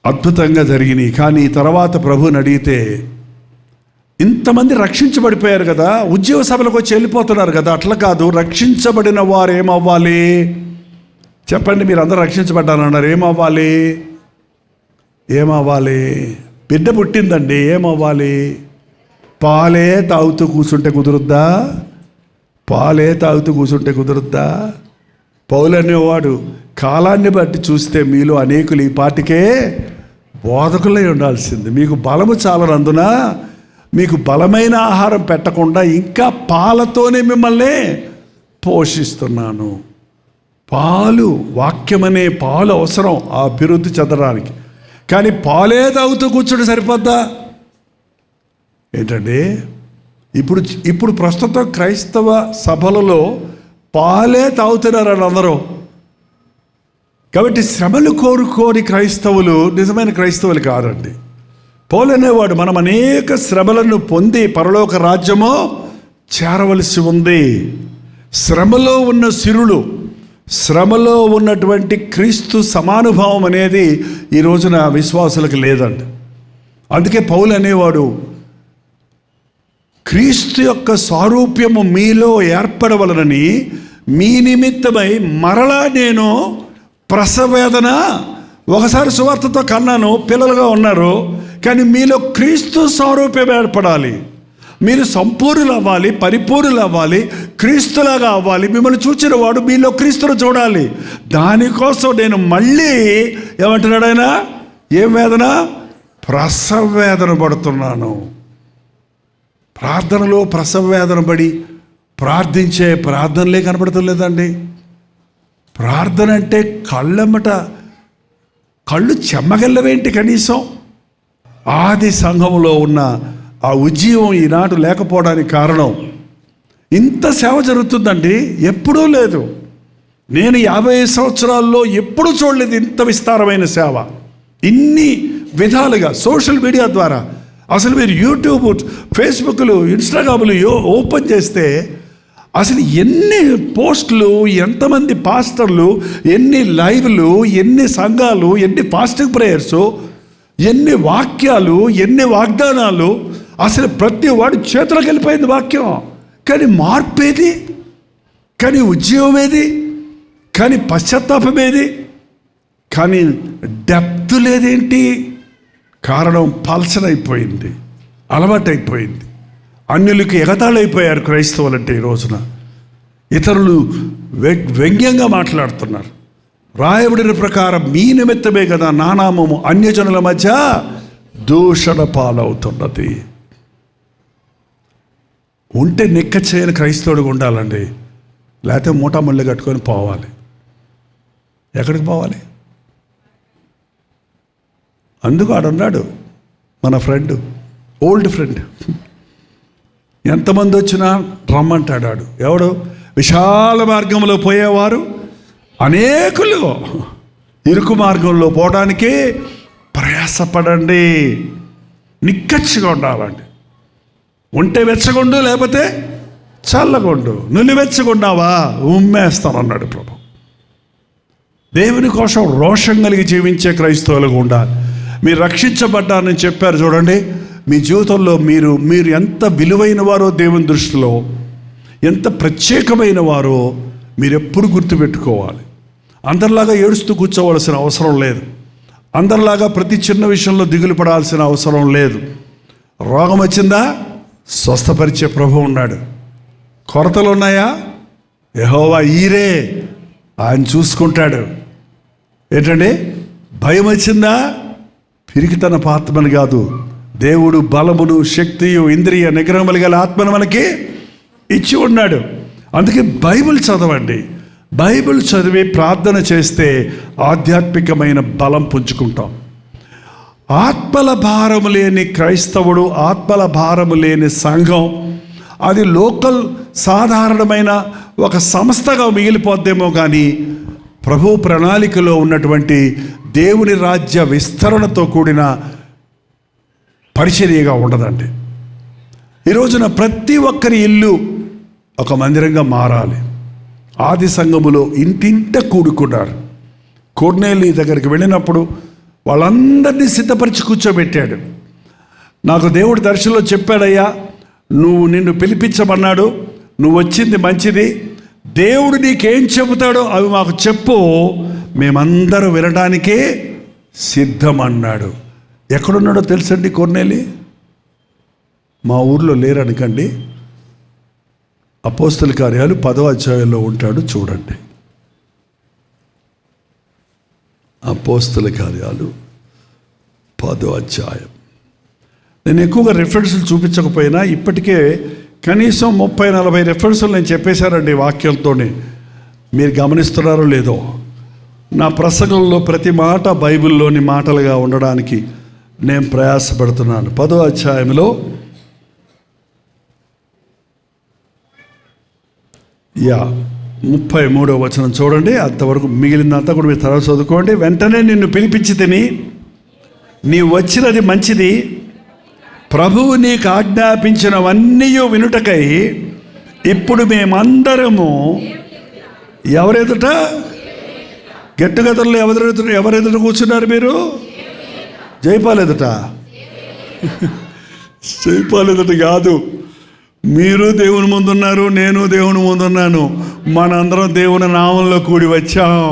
అద్భుతంగా జరిగినాయి. కానీ తర్వాత ప్రభువుని అడిగితే, ఇంతమంది రక్షించబడిపోయారు కదా, ఉద్యోగ సభలకు వచ్చి వెళ్ళిపోతున్నారు కదా, అట్లా కాదు. రక్షించబడిన వారు ఏమవ్వాలి చెప్పండి? మీరు అందరూ రక్షించబడ్డారన్నారు, ఏమవ్వాలి? బిడ్డ పుట్టిందండి, ఏమవ్వాలి? పాలే తాగుతూ కూర్చుంటే కుదురుద్దా? పౌలు అనేవాడు, కాలాన్ని బట్టి చూస్తే మీలో అనేకులు ఈ పాటికే బోధకులై ఉండాల్సింది. మీకు బలము చాలనందున మీకు బలమైన ఆహారం పెట్టకుండా ఇంకా పాలతోనే మిమ్మల్ని పోషిస్తున్నాను. పాలు, వాక్యమనే పాలు అవసరం ఆ అభివృద్ధి చెందడానికి. కానీ పాలే తాగుతూ కూర్చుంటే సరిపోద్దా ఏంటండి? ఇప్పుడు ప్రస్తుతం క్రైస్తవ సభలలో పాలే తాగుతున్నారని అందరూ. కాబట్టి శ్రమలు కోరుకోని క్రైస్తవులు నిజమైన క్రైస్తవులు కాదండి. పౌలు అనేవాడు, మనం అనేక శ్రమలను పొంది పరలోక రాజ్యము చేరవలసి ఉంది. శ్రమలో ఉన్న సిరులు, శ్రమలో ఉన్నటువంటి క్రీస్తు సమానుభావం అనేది ఈ రోజున విశ్వాసులకు లేదండి. అందుకే పౌలు అనేవాడు, క్రీస్తు యొక్క సారూప్యము మీలో ఏర్పడవలనని మీ నిమిత్తమై మరలా నేను ప్రసవేదన. ఒకసారి సువార్తతో కన్నాను, పిల్లలుగా ఉన్నారు, కానీ మీలో క్రీస్తు సారూప్యం ఏర్పడాలి. మీరు సంపూర్ణులు అవ్వాలి, పరిపూర్ణులు అవ్వాలి, క్రీస్తులాగా అవ్వాలి. మిమ్మల్ని చూచిన వాడు మీలో క్రీస్తును చూడాలి. దానికోసం నేను మళ్ళీ ఏమంటున్నాడు ఆయన? ఏం వేదన? ప్రసవ వేదన పడుతున్నాను. ప్రార్థనలో ప్రసవ వేదన పడి ప్రార్థించే ప్రార్థనలే కనపడతలేదండి. ప్రార్థన అంటే కళ్ళు చెమ్మగల్లవేంటి కనీసం? ఆది సంఘంలో ఉన్న ఆ ఉజ్జీవం ఈనాడు లేకపోవడానికి కారణం, ఇంత సేవ జరుగుతుందండి, ఎప్పుడూ లేదు. నేను 50 సంవత్సరాల్లో ఎప్పుడు చూడలేదు ఇంత విస్తారమైన సేవ. ఇన్ని విధాలుగా సోషల్ మీడియా ద్వారా అసలు మీరు యూట్యూబ్, ఫేస్బుక్లు, ఇన్స్టాగ్రామ్లు ఓపెన్ చేస్తే అసలు ఎన్ని పోస్టులు, ఎంతమంది పాస్టర్లు, ఎన్ని లైవ్లు, ఎన్ని సంఘాలు, ఎన్ని ఫాస్టింగ్ ప్రేయర్సు, ఎన్ని వాక్యాలు, ఎన్ని వాగ్దానాలు. అసలు ప్రతి వాడి చేతులకు వెళ్ళిపోయింది వాక్యం. కానీ మార్పేది, కానీ ఉద్యోగం ఏది, కానీ పశ్చాత్తాపం ఏది, కానీ డెప్త్ లేదేంటి? కారణం పల్సనైపోయింది, అలవాటైపోయింది. అన్యులకి ఎగతాళైపోయారు క్రైస్తవులంటే. ఈ రోజున ఇతరులు వ్యంగ్యంగా మాట్లాడుతున్నారు. రాయబడిన ప్రకారం మీ నిమిత్తమే కదా నా నామము అన్యజనుల మధ్య దూషణ పాలవుతున్నది. ఉంటే నిక్క చేయని క్రైస్తవుడిగా ఉండాలండి, లేకపోతే మూటామల్లి కట్టుకొని పోవాలి. ఎక్కడికి పోవాలి? అందుకు ఆడున్నాడు మన ఫ్రెండ్, ఓల్డ్ ఫ్రెండ్. ఎంతమంది వచ్చినా రమ్మంటాడు ఆడు. ఎవడు? విశాల మార్గంలో పోయేవారు అనేకులు, ఇరుకు మార్గంలో పోవడానికి ప్రయాసపడండి. నిక్కచ్చిగా ఉండాలండి. ఉంటే వెచ్చగొండు, లేకపోతే చల్లగొండు. నువ్వు వెచ్చగొండావా ఉమ్మేస్తానన్నాడు ప్రభు. దేవుని కోసం రోషం కలిగి జీవించే క్రైస్తవులుగా ఉండాలి. మీరు రక్షించబడ్డారని చెప్పారు చూడండి. మీ జీవితంలో మీరు ఎంత విలువైన వారో దేవుని దృష్టిలో, ఎంత ప్రత్యేకమైన వారో మీరు ఎప్పుడు గుర్తుపెట్టుకోవాలి. అందరిలాగా ఏడుస్తూ కూర్చోవలసిన అవసరం లేదు. అందరిలాగా ప్రతి చిన్న విషయంలో దిగులు పడాల్సిన అవసరం లేదు. రోగం వచ్చిందా? స్వస్థపరిచే ప్రభు ఉన్నాడు. కొరతలు ఉన్నాయా? యెహోవా ఈరే, ఆయన చూసుకుంటాడు. ఏంటండి? భయం వచ్చిందా? పిరికితన ఆత్మని కాదు, దేవుడు బలమును, శక్తియు, ఇంద్రియ నిగ్రహములు గల ఆత్మను మనకి ఇచ్చి ఉన్నాడు. అందుకే బైబిల్ చదవండి. బైబిల్ చదివి ప్రార్థన చేస్తే ఆధ్యాత్మికమైన బలం పుంజుకుంటాం. ఆత్మల భారము లేని క్రైస్తవుడు, ఆత్మల భారము లేని సంఘం అది లోకల్ సాధారణమైన ఒక సంస్థగా మిగిలిపోద్దేమో కానీ ప్రభు ప్రణాళికలో ఉన్నటువంటి దేవుని రాజ్య విస్తరణతో కూడిన పరిచర్యగా ఉండదండి. ఈ రోజున ప్రతి ఒక్కరి ఇల్లు ఒక మందిరంగా మారాలి. ఆది సంఘములో ఇంటింట కూడుకున్నారు. కొర్నేలి దగ్గరికి వెళ్ళినప్పుడు వాళ్ళందరినీ సిద్ధపరిచి కూర్చోబెట్టాడు. నాకు దేవుడు దర్శనంలో చెప్పాడయ్యా, నిన్ను పిలిపించమన్నాడు, నువ్వు వచ్చింది మంచిది, దేవుడు నీకేం చెబుతాడో అవి మాకు చెప్పు, మేమందరూ వినడానికే సిద్ధమన్నాడు. ఎక్కడున్నాడో తెలుసండి కొర్నేలి? మా ఊర్లో లేరనుకండి. అపోస్తల కార్యాలు 10వ అధ్యాయంలో ఉంటాడు, చూడండి. అపోస్తల కార్యాలు 10వ అధ్యాయం. నేను ఎక్కువగా రెఫరెన్సులు చూపించకపోయినా ఇప్పటికే కనీసం 30-40 రెఫరెన్సులు నేను చెప్పేశానండి వాక్యంతోనే. మీరు గమనిస్తున్నారో లేదో? నా ప్రసంగంలో ప్రతి మాట బైబిల్లోని మాటలుగా ఉండడానికి నేను ప్రయాసపడుతున్నాను. 10వ అధ్యాయంలో 33వ వచనం చూడండి. అంతవరకు మిగిలినంతా కూడా మీరు తర్వాత చదువుకోండి. వెంటనే నిన్ను పిలిపించి తిని నీవు వచ్చినది మంచిది, ప్రభువు నీకు ఆజ్ఞాపించినవన్నీ వినుటకై ఇప్పుడు మేమందరము ఎవరెదుట, గెట్టుగదల్లో ఎవరెదుట కూర్చున్నారు మీరు? జైపాల్ ఎదుట? జైపాల్ ఎదుట కాదు. మీరు దేవుని ముందున్నారు, నేను దేవుని ముందున్నాను. మనందరం దేవుని నామంలో కూడి వచ్చాం.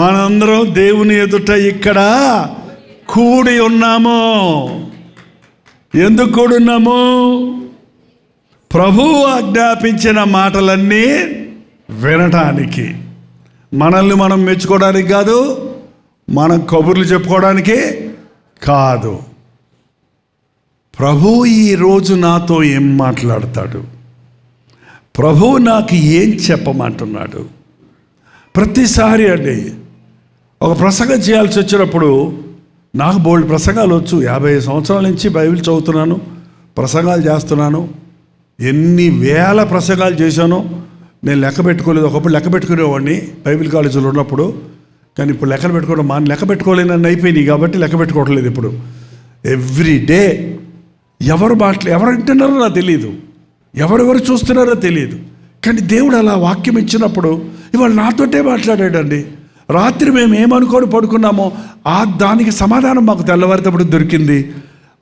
మనందరం దేవుని ఎదుట ఇక్కడ కూడి ఉన్నాము. ఎందుకు కూడున్నాము? ప్రభువు ఆజ్ఞాపించిన మాటలన్నీ వినటానికి. మనల్ని మనం మెచ్చుకోవడానికి కాదు, మనం కబుర్లు చెప్పుకోవడానికి కాదు. ప్రభువు ఈరోజు నాతో ఏం మాట్లాడతాడు, ప్రభువు నాకు ఏం చెప్పమంటున్నాడు. ప్రతిసారి అండి ఒక ప్రసంగం చేయాల్సి వచ్చినప్పుడు, నాకు బోల్డ్ ప్రసంగాలు వచ్చు. 50 సంవత్సరాల నుంచి బైబిల్ చదువుతున్నాను, ప్రసంగాలు చేస్తున్నాను. ఎన్ని వేల ప్రసంగాలు చేశానో నేను లెక్క పెట్టుకోలేదు. ఒకప్పుడు లెక్క పెట్టుకునేవాడిని బైబిల్ కాలేజీలో ఉన్నప్పుడు, కానీ ఇప్పుడు లెక్కలు పెట్టుకోవడం లెక్క పెట్టుకోలేనని అయిపోయినాయి కాబట్టి లెక్క పెట్టుకోవట్లేదు ఇప్పుడు. ఎవ్రీ డే ఎవరు వింటున్నారో నాకు తెలియదు, ఎవరెవరు చూస్తున్నారో తెలియదు. కానీ దేవుడు అలా వాక్యం ఇచ్చినప్పుడు ఇవాళ నాతోటే మాట్లాడాడండి. రాత్రి మేము ఏమనుకొని పడుకున్నామో దానికి సమాధానం మాకు తెల్లవారితప్పుడు దొరికింది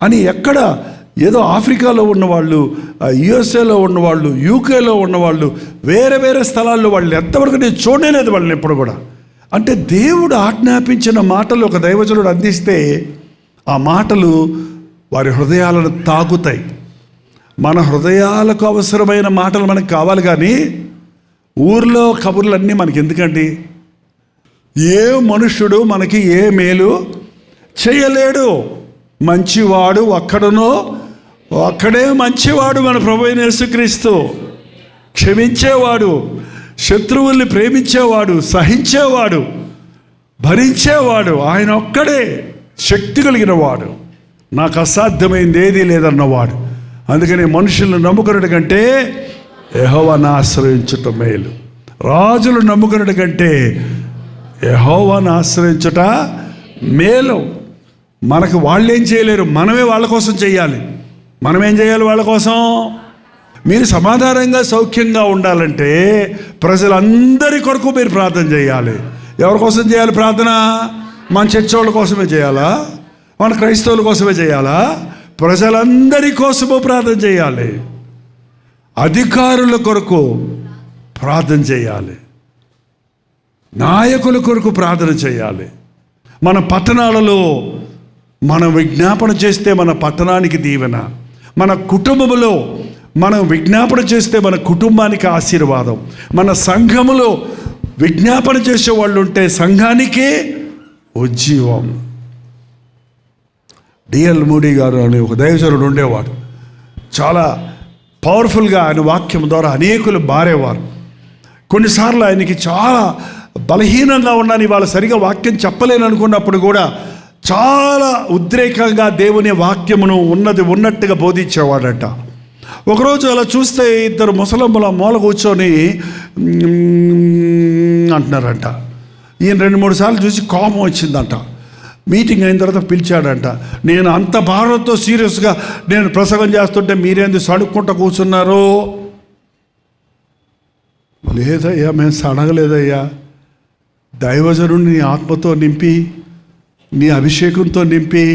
అని. ఎక్కడ ఏదో ఆఫ్రికాలో ఉన్నవాళ్ళు, యుఎస్ఏలో ఉన్నవాళ్ళు, యూకేలో ఉన్నవాళ్ళు, వేరే వేరే స్థలాల్లో వాళ్ళు ఎంతవరకు నేను చూడలేదు వాళ్ళని ఎప్పుడు కూడా. అంటే దేవుడు ఆజ్ఞాపించిన మాటలు ఒక దైవజనుడు అందిస్తే ఆ మాటలు వారి హృదయాలను తాకుతాయి. మన హృదయాలకు అవసరమైన మాటలు మనకు కావాలి, కానీ ఊర్లో కబుర్లన్నీ మనకి ఎందుకండి? ఏ మనుష్యుడు మనకి ఏ మేలు చేయలేడు. మంచివాడు ఒక్కడే మంచివాడు, మన ప్రభువైన యేసుక్రీస్తు. క్షమించేవాడు, శత్రువుల్ని ప్రేమించేవాడు, సహించేవాడు, భరించేవాడు ఆయన ఒక్కడే శక్తి కలిగిన వాడు. నాకు అసాధ్యమైంది ఏదీ లేదన్నవాడు. అందుకని మనుషులను నమ్ముకున్నటి కంటే యెహోవాను ఆశ్రయించుట మేలు. రాజులు నమ్ముకున్నటి కంటే యెహోవాను ఆశ్రయించుట మేలు. మనకు వాళ్ళేం చేయలేరు, మనమే వాళ్ళ కోసం చేయాలి. మనమేం చేయాలి వాళ్ళ కోసం? మీరు సమాధానంగా సౌఖ్యంగా ఉండాలంటే ప్రజలందరి కొరకు మీరు ప్రార్థన చేయాలి. ఎవరి కోసం చేయాలి ప్రార్థన? మన చర్చ్ వాళ్ళ కోసమే చేయాలా? మన క్రైస్తవుల కోసమే చేయాలా? ప్రజలందరి కోసము ప్రార్థన చేయాలి. అధికారుల కొరకు ప్రార్థన చేయాలి, నాయకుల కొరకు ప్రార్థన చేయాలి. మన పట్టణాలలో మనం విజ్ఞాపన చేస్తే మన పట్టణానికి దీవెన. మన కుటుంబంలో మనం విజ్ఞాపన చేస్తే మన కుటుంబానికి ఆశీర్వాదం. మన సంఘములో విజ్ఞాపన చేసే వాళ్ళు ఉంటే సంఘానికే ఉజ్జీవం. డిఎల్ మూడీ గారు అని ఒక దైవజనుడు ఉండేవాడు. చాలా పవర్ఫుల్గా ఆయన వాక్యం ద్వారా అనేకులు మారేవారు. కొన్నిసార్లు ఆయనకి చాలా బలహీనంగా ఉన్నాను, ఇవాళ సరిగా వాక్యం చెప్పలేను అనుకున్నప్పుడు కూడా చాలా ఉద్రేకంగా దేవుని వాక్యమును ఉన్నట్టుగా బోధించేవాడట. ఒకరోజు అలా చూస్తే ఇద్దరు ముసలమ్మల మూల కూర్చొని అంటున్నారంట. ఈయన 2-3 సార్లు చూసి కోపం వచ్చిందంట. మీటింగ్ అయిన తర్వాత పిలిచాడంట. నేను అంత భారంతో సీరియస్గా నేను ప్రసంగం చేస్తుంటే మీరేంది సడుక్కుంటూ కూర్చున్నారు? లేదయ్యా, మేము సడగలేదయ్యా. దైవజనుడిని నీ ఆత్మతో నింపి, నీ అభిషేకంతో నింపి,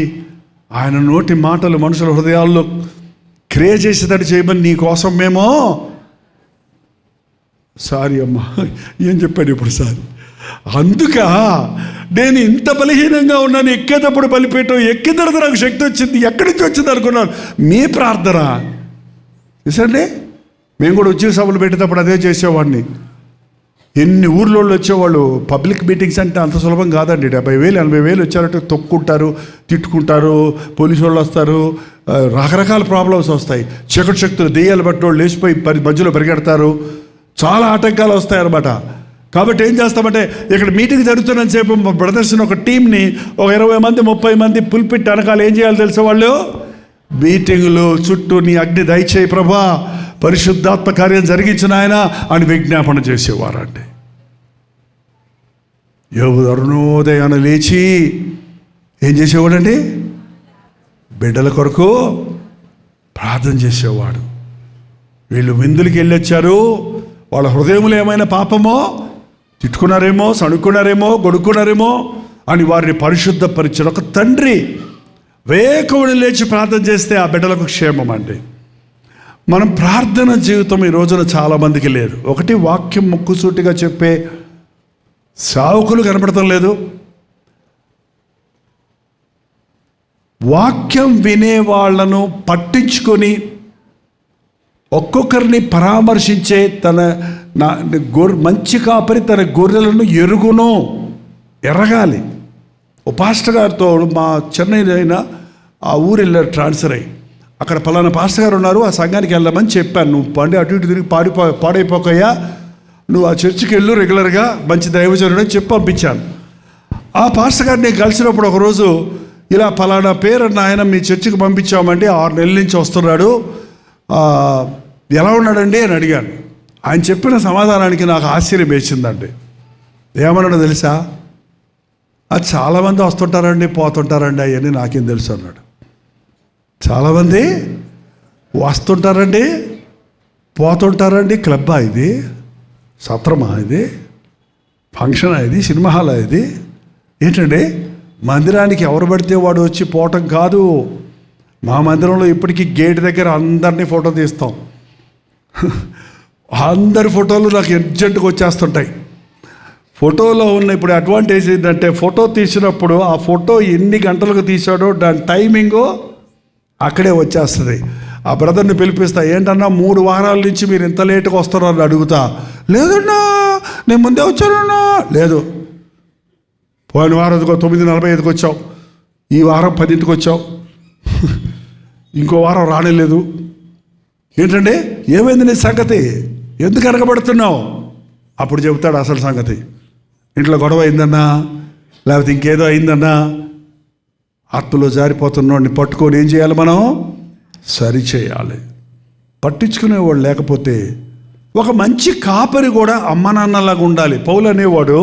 ఆయన నోటి మాటలు మనుషుల హృదయాల్లో క్రియ చేసేటట్టు చేయమని నీ కోసం మేము. సారీ అమ్మా, ఏం చెప్పాడు ఇప్పుడు సార్? అందుక నేను ఇంత బలహీనంగా ఉన్నాను. ఎక్కేటప్పుడు బలిపేయటం, ఎక్కిన తర్వాత నాకు శక్తి వచ్చింది. ఎక్కడి నుంచి వచ్చింది అనుకున్నాను? మీ ప్రార్థన. చూసండి, మేము కూడా ఉద్యోగ సభలు పెట్టేటప్పుడు అదే చేసేవాడిని. ఎన్ని ఊర్లో వచ్చేవాళ్ళు. పబ్లిక్ మీటింగ్స్ అంటే అంత సులభం కాదండి. 70,000 80,000 వచ్చారంటే తొక్కుంటారు, తిట్టుకుంటారు, పోలీసు వాళ్ళు వస్తారు, రకరకాల ప్రాబ్లమ్స్ వస్తాయి. చీకటి శక్తులు, దెయ్యాలు బట్టి వాళ్ళు లేచిపోయి మధ్యలో పరిగెడతారు, చాలా ఆటంకాలు వస్తాయి అన్నమాట. కాబట్టి ఏం చేస్తామంటే, ఇక్కడ మీటింగ్ జరుగుతున్నంత సేపు బ్రదర్స్ని ఒక టీంని ఒక 20 మంది 30 మంది పుల్పిట్ వెనకాల ఏం చేయాలి తెలుసా? వాళ్ళు మీటింగులు చుట్టూ నీ అగ్ని దయచేయి ప్రభా, పరిశుద్ధాత్మ కార్యం జరిగించిన ఆయన అని విజ్ఞాపన చేసేవారండి. యోబు అరుణోదయాన లేచి ఏం చేసేవాడండి? బిడ్డల కొరకు ప్రార్థన చేసేవాడు. వీళ్ళు విందులకి వెళ్ళొచ్చారు, వాళ్ళ హృదయంలో ఏమైనా పాపమో, తిట్టుకున్నారేమో, సణుక్కున్నారేమో, గొడుక్కున్నారేమో అని వారిని పరిశుద్ధపరిచారు. ఒక తండ్రి వేకువని లేచి ప్రార్థన చేస్తే ఆ బిడ్డలకు క్షేమం అండి. మనం ప్రార్థన జీవితం ఈ రోజున చాలామందికి లేదు. ఒకటి, వాక్యం ముక్కుసూటిగా చెప్పే సావుకులు కనపడటం లేదు. వాక్యం వినే వాళ్ళను పట్టించుకొని ఒక్కొక్కరిని పరామర్శించే మంచి కాపరి తన గొర్రెలను ఎరగాలి. ఓ పాస్టర్ గారితో మా చెన్నైలో అయినా ఆ ఊరు వెళ్ళారు ట్రాన్స్ఫర్ అయ్యి. అక్కడ పలానా పాస్టర్ గారు ఉన్నారు, ఆ సంఘానికి వెళ్ళమని చెప్పాను. నువ్వు పండి అటు ఇటు తిరిగి పాడైపోకయ్యా, నువ్వు ఆ చర్చికి వెళ్ళు రెగ్యులర్గా, మంచి దైవజనుడు అని చెప్పి పంపించాను. ఆ పాస్టర్ గారిని నేను కలిసినప్పుడు ఒకరోజు ఇలా పలానా పేరు ఆయన మీ చర్చికి పంపించామండి, 6 నెలల నుంచి వస్తున్నాడు, ఎలా ఉన్నాడండి అని అడిగాను. ఆయన చెప్పిన సమాధానానికి నాకు ఆశ్చర్యం వేసిందండి. ఏమన్నాడో తెలుసా? అది చాలామంది వస్తుంటారండి, పోతుంటారండి, అవన్నీ నాకేం తెలుసు అన్నాడు. చాలామంది వస్తుంటారండి, పోతుంటారండి. క్లబ్బా ఇది? సత్రమా ఇది? ఫంక్షనా ఇది? సినిమా హాలా ఇది? ఏంటండి? మందిరానికి ఎవరు పడితే వాడు వచ్చి పోవటం కాదు. మా మందిరంలో ఇప్పటికీ గేట్ దగ్గర అందరినీ ఫోటో తీస్తాం. అందరి ఫోటోలు నాకు అర్జెంటుగా వచ్చేస్తుంటాయి. ఫోటోలో ఉన్న ఇప్పుడు అడ్వాంటేజ్ ఏంటంటే, ఫోటో తీసినప్పుడు ఆ ఫోటో ఎన్ని గంటలకు తీసాడో దాని టైమింగు అక్కడే వచ్చేస్తుంది. ఆ బ్రదర్ని పిలిపిస్తా, ఏంటన్నా 3 వారాల నుంచి మీరు ఇంత లేటుగా వస్తారో అని అడుగుతా. లేదన్నా నేను ముందే వచ్చానన్నా. లేదు, పోయిన వారం 9:45కి వచ్చావు, ఈ వారం 10ంటికి వచ్చావు, ఇంకో వారం రానేలేదు. ఏంటండి ఏమైంది నీ సంగతి? ఎందుకు వెనకబడుతున్నావు? అప్పుడు చెబుతాడు అసలు సంగతి. ఇంట్లో గొడవ అయిందన్నా, లేకపోతే ఇంకేదో అయిందన్నా. ఆత్మలో జారిపోతున్నోడిని పట్టుకొని ఏం చేయాలి? మనం సరిచేయాలి. పట్టించుకునేవాడు లేకపోతే, ఒక మంచి కాపరి కూడా అమ్మ నాన్నలాగా ఉండాలి. పౌలు అనేవాడు,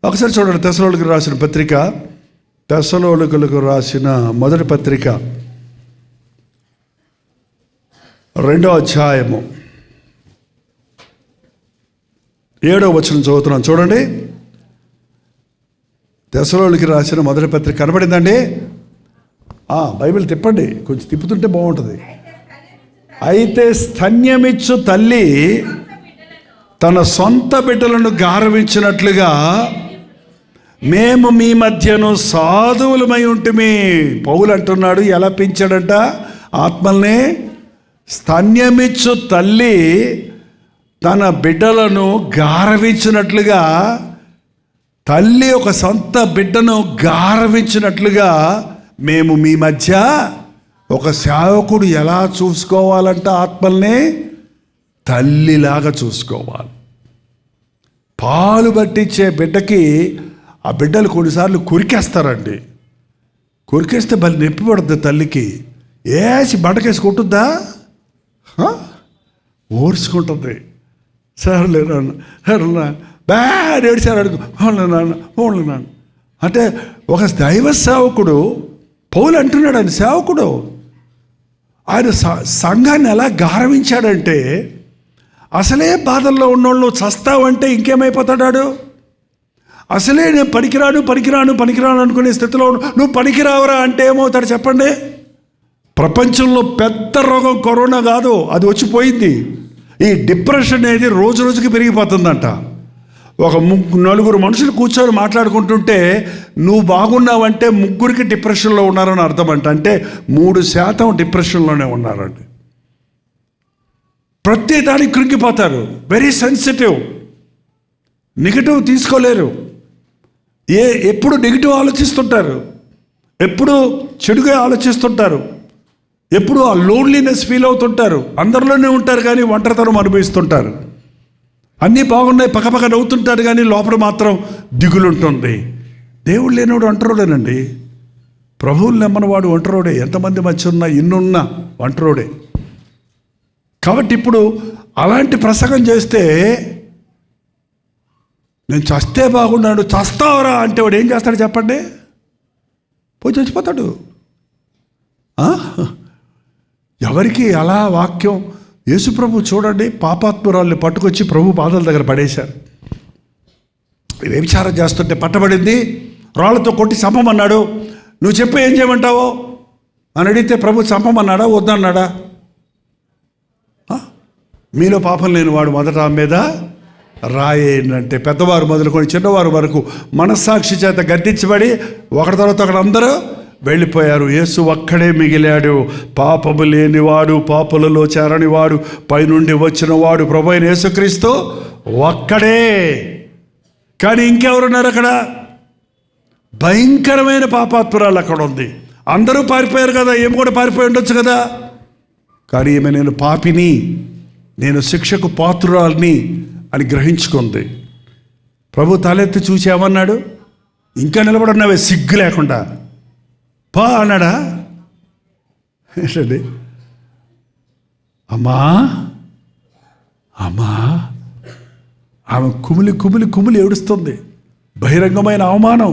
ఒకసారి చూడండి, తెస్సలోనికీయులకు రాసిన పత్రిక, తెస్సలోనికీయులకు రాసిన మొదటి పత్రిక 2వ అధ్యాయము 7వ వచనం చదువుతున్నాను చూడండి. తెస్సలోనికీయులకు రాసిన మొదటి పత్రిక కనబడిందండి? బైబిల్ తిప్పండి, కొంచెం తిప్పుతుంటే బాగుంటుంది. అయితే స్తన్యమిచ్చు తల్లి తన సొంత బిడ్డలను గారవించినట్లుగా మేము మీ మధ్యను సాధువులమై ఉంటుమి. పౌలు అంటున్నాడు, ఎలా పెంచాడంట ఆత్మల్ని? స్తన్యమిచ్చు తల్లి తన బిడ్డలను గారవించినట్లుగా, తల్లి ఒక సొంత బిడ్డను గారవించినట్లుగా మేము మీ మధ్య, ఒక సేవకుడు ఎలా చూసుకోవాలంట ఆత్మల్ని? తల్లిలాగా చూసుకోవాలి. పాలు పట్టించే బిడ్డకి ఆ బిడ్డలు కొన్నిసార్లు కొరికేస్తారండి. కొరికేస్తే బలి నొప్పి పడుతుంది తల్లికి. వేసి బండకేసి కొట్టుద్దా? ఓర్చుకుంటుంది. సరేలే నాన్న, బ్యాడ్ ఏడిసారు అడుగు, ఓన్లే నాన్న అంటే. ఒక దైవ సేవకుడు, పౌలు అంటున్నాడు, ఆయన సేవకుడు, ఆయన సంఘాన్ని ఎలా గారవించాడంటే, అసలే బాధల్లో ఉన్నోళ్ళు చస్తావంటే ఇంకేమైపోతాడాడు? అసలే నేను పనికిరాను అనుకునే స్థితిలో నువ్వు పనికిరావరా అంటే ఏమవుతాడు చెప్పండి? ప్రపంచంలో పెద్ద రోగం కరోనా కాదు, అది వచ్చిపోయింది. ఈ డిప్రెషన్ అనేది రోజు రోజుకి పెరిగిపోతుందంట. ఒక 4 మనుషులు కూర్చొని మాట్లాడుకుంటుంటే నువ్వు బాగున్నావంటే 3కి డిప్రెషన్లో ఉన్నారని అర్థం అంట. అంటే 3% డిప్రెషన్లోనే ఉన్నారండి. ప్రతి దానికి కృంగిపోతారు. వెరీ సెన్సిటివ్, నెగిటివ్ తీసుకోలేరు. ఎప్పుడు నెగిటివ్ ఆలోచిస్తుంటారు, ఎప్పుడు చెడుగా ఆలోచిస్తుంటారు, ఎప్పుడు ఆ లోన్లీనెస్ ఫీల్ అవుతుంటారు. అందరిలోనే ఉంటారు కానీ ఒంటరితనం అనుభవిస్తుంటారు. అన్నీ బాగున్నాయి, పక్కపక్క నవ్వుతుంటారు కానీ లోపల మాత్రం దిగులుంటుంది. దేవుడు లేనివాడు ఒంటరోడేనండి. ప్రభువులు నమ్మనివాడు ఒంటరోడే. ఎంతమంది మధ్య ఉన్నా ఇన్నున్నా ఒంటరోడే. కాబట్టి ఇప్పుడు అలాంటి ప్రసంగం చేస్తే, నేను చస్తే బాగున్నాడు, చస్తావరా అంటే వాడు ఏం చేస్తాడు చెప్పండి? పోయి చచ్చిపోతాడు. ఎవరికి అలా వాక్యం? యేసుప్రభు చూడండి, పాపాత్మురాల్ని పట్టుకొచ్చి ప్రభు పాదాల దగ్గర పడేశారు. వ్యభిచారం చేస్తుంటే పట్టబడింది, రాళ్లతో కొట్టి చంపమన్నాడు. నువ్వు చెప్పి ఏం చేయమంటావో అని అడిగితే ప్రభు చంపమన్నాడా వద్దన్నాడా? మీలో పాపం లేని వాడు మొదట ఆమె మీద రాయేంటంటే, పెద్దవారు మొదలుకొని చిన్నవారు వరకు మనస్సాక్షి చేత గద్దించబడి ఒకరి తర్వాత ఒకరు అందరూ వెళ్ళిపోయారు. యేసు ఒక్కడే మిగిలాడు, పాపము లేనివాడు, పాపులలో చేరనివాడు, పైనుండి వచ్చినవాడు ప్రభు అయిన యేసుక్రీస్తు ఒక్కడే. కానీ ఇంకెవరున్నారు అక్కడ? భయంకరమైన పాపాత్మురాలు అక్కడ ఉంది. అందరూ పారిపోయారు కదా, ఏమి కూడా పారిపోయి ఉండొచ్చు కదా. కానీ ఈమె నేను పాపిని, నేను శిక్షకు పాత్రురాల్ని అని గ్రహించుకుంది. ప్రభు తలెత్తి చూసి ఏమన్నాడు? ఇంకా నిలబడున్నావే సిగ్గు లేకుండా, పా అన్నాడా? ఏంటండి? అమ్మా అమ్మా, ఆమె కుమిలి కుమిలి కుమిలి ఏడుస్తుంది. బహిరంగమైన అవమానం.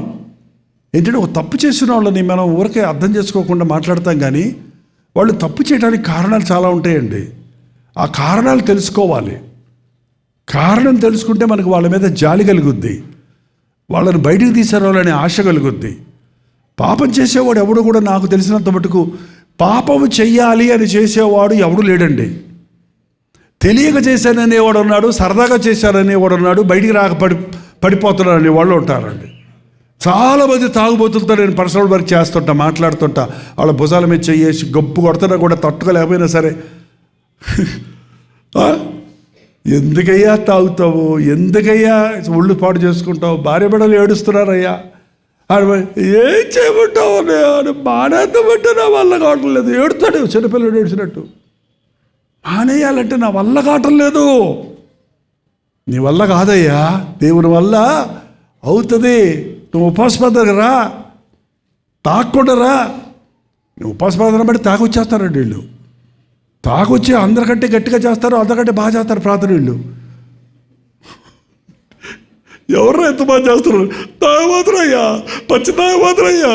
ఏంటంటే ఒక తప్పు చేసిన వాళ్ళని మనం ఊరికే అర్థం చేసుకోకుండా మాట్లాడతాం, కానీ వాళ్ళు తప్పు చేయడానికి కారణాలు చాలా ఉంటాయండి. ఆ కారణాలు తెలుసుకోవాలి. కారణం తెలుసుకుంటే మనకు వాళ్ళ మీద జాలి కలుగుద్ది, వాళ్ళని బయటికి తీసుకురావాలనే ఆశ కలుగుద్ది. పాపం చేసేవాడు ఎవడు కూడా, నాకు తెలిసినంత మటుకు పాపము చెయ్యాలి అని చేసేవాడు ఎవడు లేడండి. తెలియక చేశాననేవాడు ఉన్నాడు, సరదాగా చేశాననేవాడు ఉన్నాడు, బయటికి రాక పడిపోతున్నాడు అనేవాళ్ళు ఉంటారండి. చాలామంది తాగుబోతులతో నేను పర్సనల్ వర్క్ చేస్తుంటా, మాట్లాడుతుంటా, వాళ్ళ భుజాల మీద చెయ్యేసి గొప్పు కొడుతున్నా కూడా తట్టుకోలేకపోయినా సరే, ఎందుకయ్యా తాగుతావు, ఎందుకయ్యా ఒళ్ళు పాటు చేసుకుంటావు, భార్య బిడ్డలు ఏడుస్తున్నారయ్యా, ఏం చేయమంటావు అని మానేద్దామంటే నా వల్ల కావటం లేదు. ఏడుతాడు చిన్నపిల్లడు ఏడ్చినట్టు. మానేయాలంటే నా వల్ల కావటం లేదు. నీ వల్ల కాదయ్యా, దేవుని వల్ల అవుతుంది. నువ్వు ఉపాసపదకు రా, తాగకుండా రా. నువ్వు ఉపాసపదన బట్టి తాగొచ్చేస్తారండి వీళ్ళు. తాగొచ్చి అందరికంటే గట్టిగా చేస్తారు, అందరికంటే బాగా చేస్తారు ప్రార్థన వీళ్ళు. ఎవరు ఎంత బాగా చేస్తారు? తాగబోతురయ్యా, పచ్చి తాగబోతురయ్యా,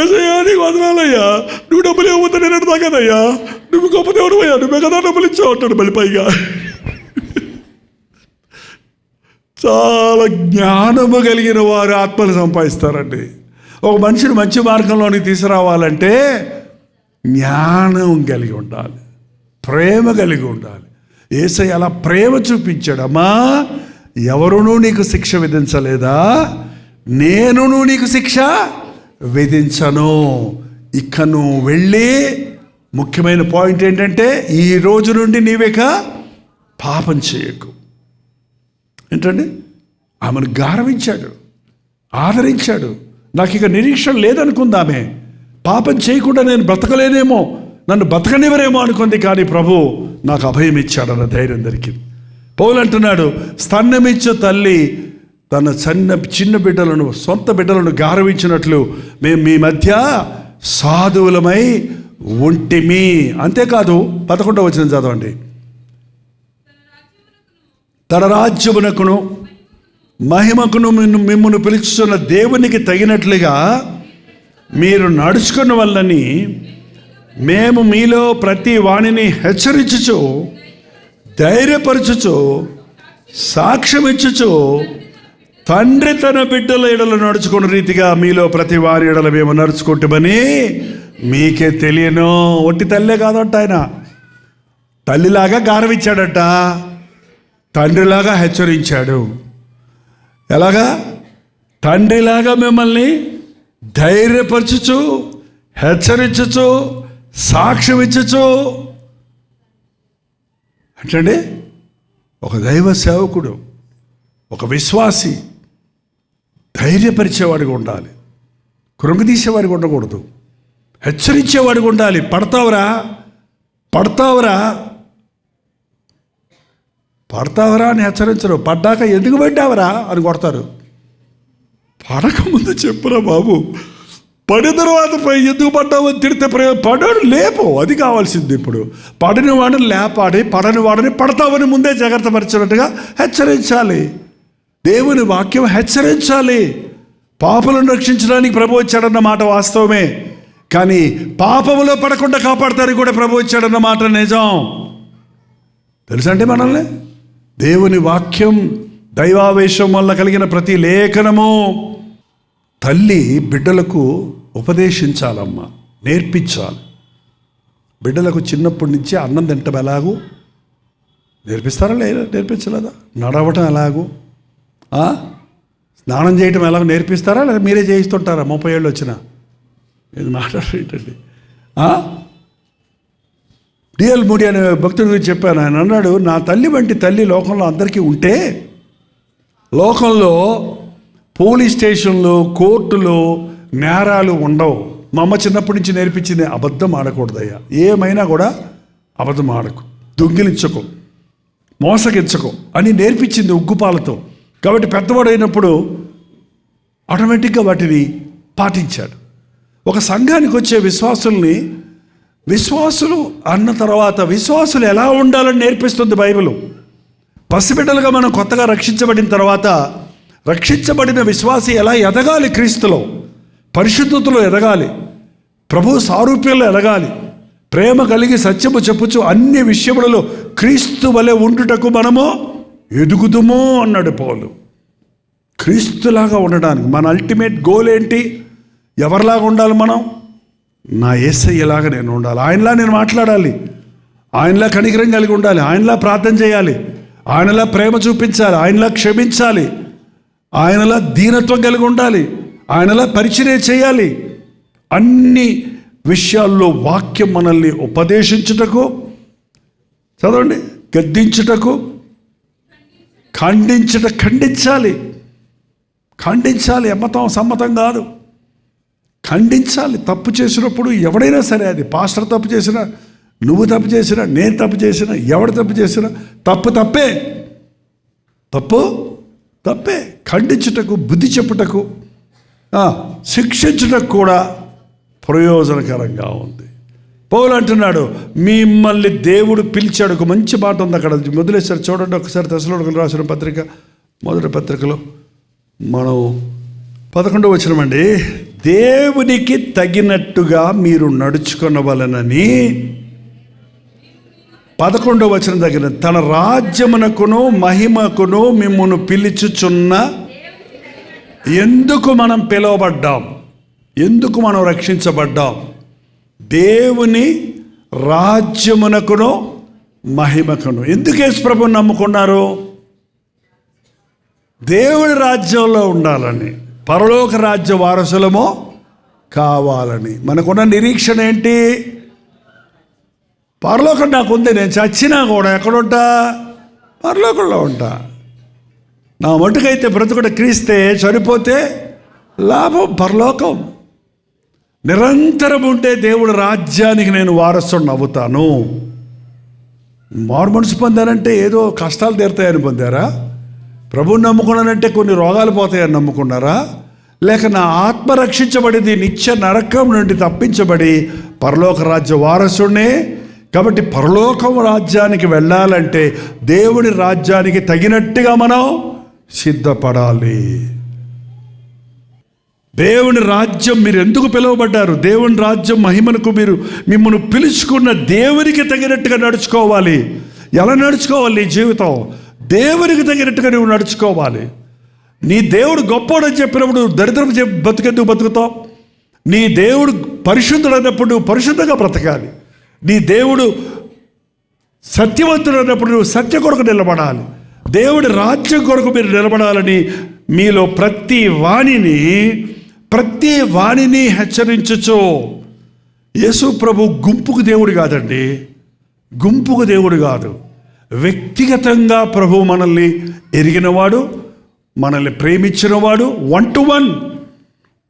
ఏసయ్యా నీకు వదనాలయ్యా, నువ్వు డబ్బులు ఇవ్వద్దు నేను తాగదయ్యా, నువ్వు గొప్ప దేవుడు అయ్యా, నువ్వే కదా డబ్బులు ఇచ్చావు అంటాడు మళ్ళీ పైగా. చాలా జ్ఞానము కలిగిన వారు ఆత్మలు సంపాదిస్తారండి. ఒక మనిషిని మంచి మార్గంలోనికి తీసుకురావాలంటే జ్ఞానం కలిగి ఉండాలి, ప్రేమ కలిగి ఉండాలి. యేసయ్య అలా ప్రేమ చూపించాడమ్మా. ఎవరునూ నీకు శిక్ష విధించలేదా, నేనును నీకు శిక్ష విధించను. ఇక నువ్వు వెళ్ళి, ముఖ్యమైన పాయింట్ ఏంటంటే ఈ రోజు నుండి నీవేక పాపం చేయకు. ఏంటండి, ఆమెను గౌరవించాడు, ఆదరించాడు. నాకు ఇక నిరీక్షణ లేదనుకుందామే, పాపం చేయకుండా నేను బ్రతకలేనేమో, నన్ను బ్రతకనివ్వరేమో అనుకుంది. కానీ ప్రభు నాకు అభయం ఇచ్చాడన్న ధైర్యం దొరికింది. పౌలు అంటున్నాడు, స్తన్యమిచ్చు తల్లి తన చిన్న బిడ్డలను, సొంత బిడ్డలను గౌరవించినట్లు మేము మీ మధ్య సాధువులమై ఉంటిమి. అంతేకాదు 11వ వచనం చదవండి. తన రాజ్యమునకును మహిమకును మిమ్మును పిలుచుతున్న దేవునికి తగినట్లుగా మీరు నడుచుకున్న వల్లని మేము మీలో ప్రతి వాణిని హెచ్చరించుచు, ధైర్యపరచుచు, సాక్ష్యమిచ్చుచు, తండ్రి తన బిడ్డల ఎడలు నడుచుకున్న రీతిగా మీలో ప్రతి వారి ఎడల మేము నడుచుకుంటామని మీకే తెలియను. ఒట్టి తల్లే కాదంట, ఆయన తల్లిలాగా గౌరవించాడట, తండ్రిలాగా హెచ్చరించాడు. ఎలాగా? తండ్రిలాగా మిమ్మల్ని ధైర్యపరచుచు, హెచ్చరించుచు, సాక్ష్యం ఇచ్చుచు. అంటే ఒక దైవ సేవకుడు, ఒక విశ్వాసి ధైర్యపరిచేవాడిగా ఉండాలి, కృంగదీసేవాడిగా ఉండకూడదు, హెచ్చరించేవాడిగా ఉండాలి. పడతావురా అని హెచ్చరించరు. పడ్డాక ఎందుకు పడ్డావరా అని కొడతారు. పడకముందు చెప్పురా బాబు, పడిన తర్వాత ఎందుకు పడ్డావు అని తిడితే పడాడు లేపు, అది కావాల్సింది. ఇప్పుడు పడిన వాడిని లేపాడి, పడని వాడిని పడతావని ముందే జాగ్రత్త పరిచినట్టుగా హెచ్చరించాలి. దేవుని వాక్యం హెచ్చరించాలి. పాపలను రక్షించడానికి ప్రభు వచ్చాడన్న మాట వాస్తవమే, కానీ పాపములో పడకుండా కాపాడతానికి కూడా ప్రభు వచ్చాడన్న మాట నిజం. తెలుసండి మనల్ని దేవుని వాక్యం, దైవావేశం వల్ల కలిగిన ప్రతి లేఖనము తల్లి బిడ్డలకు ఉపదేశించాలమ్మా, నేర్పించాలి. బిడ్డలకు చిన్నప్పటి నుంచి అన్నం తింటం ఎలాగూ నేర్పిస్తారా లేదా? నేర్పించలేదా? నడవటం ఎలాగూ, స్నానం చేయటం ఎలాగో నేర్పిస్తారా లేదా మీరే చేయిస్తుంటారా? 30 ఏళ్ళు వచ్చినా ఇది మాట్లాడేటండి. డిఎల్ మూడి అనే భక్తుడి గురించి చెప్పాను. ఆయన అన్నాడు, నా తల్లి వంటి తల్లి లోకంలో అందరికీ ఉంటే లోకంలో పోలీస్ స్టేషన్లు, కోర్టులు, నేరాలు ఉండవు. మా అమ్మ చిన్నప్పటి నుంచి నేర్పించింది, అబద్ధం ఆడకూడదయ్యా, ఏమైనా కూడా అబద్ధం ఆడకు, దొంగిలించకు, మోసగించకు అని నేర్పించింది ఉగ్గుపాలతో. కాబట్టి పెద్దవాడు అయినప్పుడు ఆటోమేటిక్గా వాటిని పాటించాడు. ఒక సంఘానికి వచ్చే విశ్వాసుల్ని, విశ్వాసులు అన్న తర్వాత విశ్వాసులు ఎలా ఉండాలని నేర్పిస్తుంది బైబిల్. పసిబిడ్డలుగా మనం కొత్తగా రక్షించబడిన తర్వాత రక్షించబడిన విశ్వాసి ఎలా ఎదగాలి, క్రీస్తులో పరిశుద్ధతలో ఎదగాలి, ప్రభు సారూప్యంలో ఎదగాలి, ప్రేమ కలిగి సత్యము చెప్పుచు అన్ని విషయములలో క్రీస్తు వలె ఉండుటకు మనము ఎదుగుదుము అన్నాడు పౌలు. క్రీస్తులాగా ఉండడానికి మన అల్టిమేట్ గోల్ ఏంటి? ఎవరిలాగా ఉండాలి మనం? నా యేసయ్యలాగా నేను ఉండాలి, ఆయనలా నేను మాట్లాడాలి, ఆయనలా కనికరం కలిగి ఉండాలి, ఆయనలా ప్రార్థన చేయాలి, ఆయనలా ప్రేమ చూపించాలి, ఆయనలా క్షమించాలి, ఆయనలా దీనత్వం కలిగి ఉండాలి, ఆయనలా పరిచర్య చేయాలి. అన్ని విషయాల్లో వాక్యం మనల్ని ఉపదేశించుటకు, చదవండి, గద్దించుటకు, ఖండించాలి. అమ్మతం సమ్మతం కాదు, ఖండించాలి. తప్పు చేసినప్పుడు ఎవడైనా సరే, అది పాస్టర్ తప్పు చేసినా, నువ్వు తప్పు చేసినా, నేను తప్పు చేసినా, ఎవడు తప్పు చేసినా తప్పే. ఖండించుటకు, బుద్ధి చెప్పుటకు, శిక్షించుటకు కూడా ప్రయోజనకరంగా ఉంది. పౌలు అంటున్నాడు, మిమ్మల్ని దేవుడు పిలిచాడు. ఒక మంచి మాట ఉంది అక్కడ, మొదలేసారి చూడండి ఒకసారి. తెస్సలోనికీయులకు రాసిన పత్రిక మొదటి పత్రికలో మనం 11వ వచనమండి. దేవునికి తగినట్టుగా మీరు నడుచుకొనవలెనని 11వ వచనం దగ్గర, తన రాజ్యమునకును మహిమకును మిమ్మును పిలుచుచున్న, ఎందుకు మనం పిలువబడ్డాం, ఎందుకు మనం రక్షించబడ్డాం? దేవుని రాజ్యమునకును మహిమకును. ఎందుకు యేసు ప్రభువుని నమ్ముకున్నారు? దేవుడి రాజ్యంలో ఉండాలని, పరలోక రాజ్య వారసులము కావాలని. మనకున్న నిరీక్షణ ఏంటి? పరలోకం నాకుంది, నేను చచ్చినా కూడా ఎక్కడుంటా? పరలోకంలో ఉంటా. నా మటుకైతే బ్రతుకుడు క్రీస్తే, చనిపోతే లాభం పరలోకం. నిరంతరం ఉంటే దేవుడి రాజ్యానికి నేను వారసుని అవుతాను. మారు మనసు పొందానంటే ఏదో కష్టాలు తీరుతాయని పొందారా? ప్రభువుని నమ్ముకున్నానంటే కొన్ని రోగాలు పోతాయని నమ్ముకున్నారా? లేక నా ఆత్మ రక్షించబడింది, నిత్య నరకం నుండి తప్పించబడి పరలోక రాజ్య వారసునే. కాబట్టి పరలోకం రాజ్యానికి వెళ్ళాలంటే దేవుడి రాజ్యానికి తగినట్టుగా మనం సిద్ధపడాలి. దేవుని రాజ్యం, మీరు ఎందుకు పిలువబడ్డారు? దేవుని రాజ్యం మహిమనకు మిమ్మల్ని పిలుచుకున్న దేవునికి తగినట్టుగా నడుచుకోవాలి. ఎలా నడుచుకోవాలి? నీ జీవితం దేవునికి తగినట్టుగా నువ్వు నడుచుకోవాలి. నీ దేవుడు గొప్పవాడని చెప్పినప్పుడు దరిద్రం బతుకెందుకు బతుకుతావు? నీ దేవుడు పరిశుద్ధుడు అన్నప్పుడు నువ్వు పరిశుద్ధంగా బ్రతకాలి. నీ దేవుడు సత్యవంతుడు అన్నప్పుడు నువ్వు సత్య కొరకు నిలబడాలి. దేవుడి రాజ్యం కొరకు మీరు నిలబడాలని మీలో ప్రతి వాణిని హెచ్చరించచ్చు. యేసు ప్రభు గుంపుకు దేవుడు కాదండి, గుంపుకు దేవుడు కాదు. వ్యక్తిగతంగా ప్రభు మనల్ని ఎరిగినవాడు, మనల్ని ప్రేమించినవాడు. 1-to-1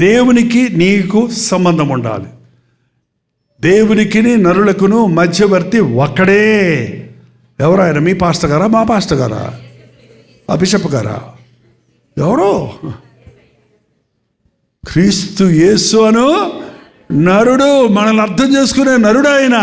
దేవునికి నీకు సంబంధం ఉండాలి. దేవునికి నరులకును మధ్యవర్తి ఒక్కడే. ఎవరాయన? మీ పాస్టర్ గారా? మా పాస్టర్ గారా? ఆ బిషప్ గారా? ఎవరో? క్రీస్తు యేసు అను నరుడు. మనల్ని అర్థం చేసుకునే నరుడు ఆయన.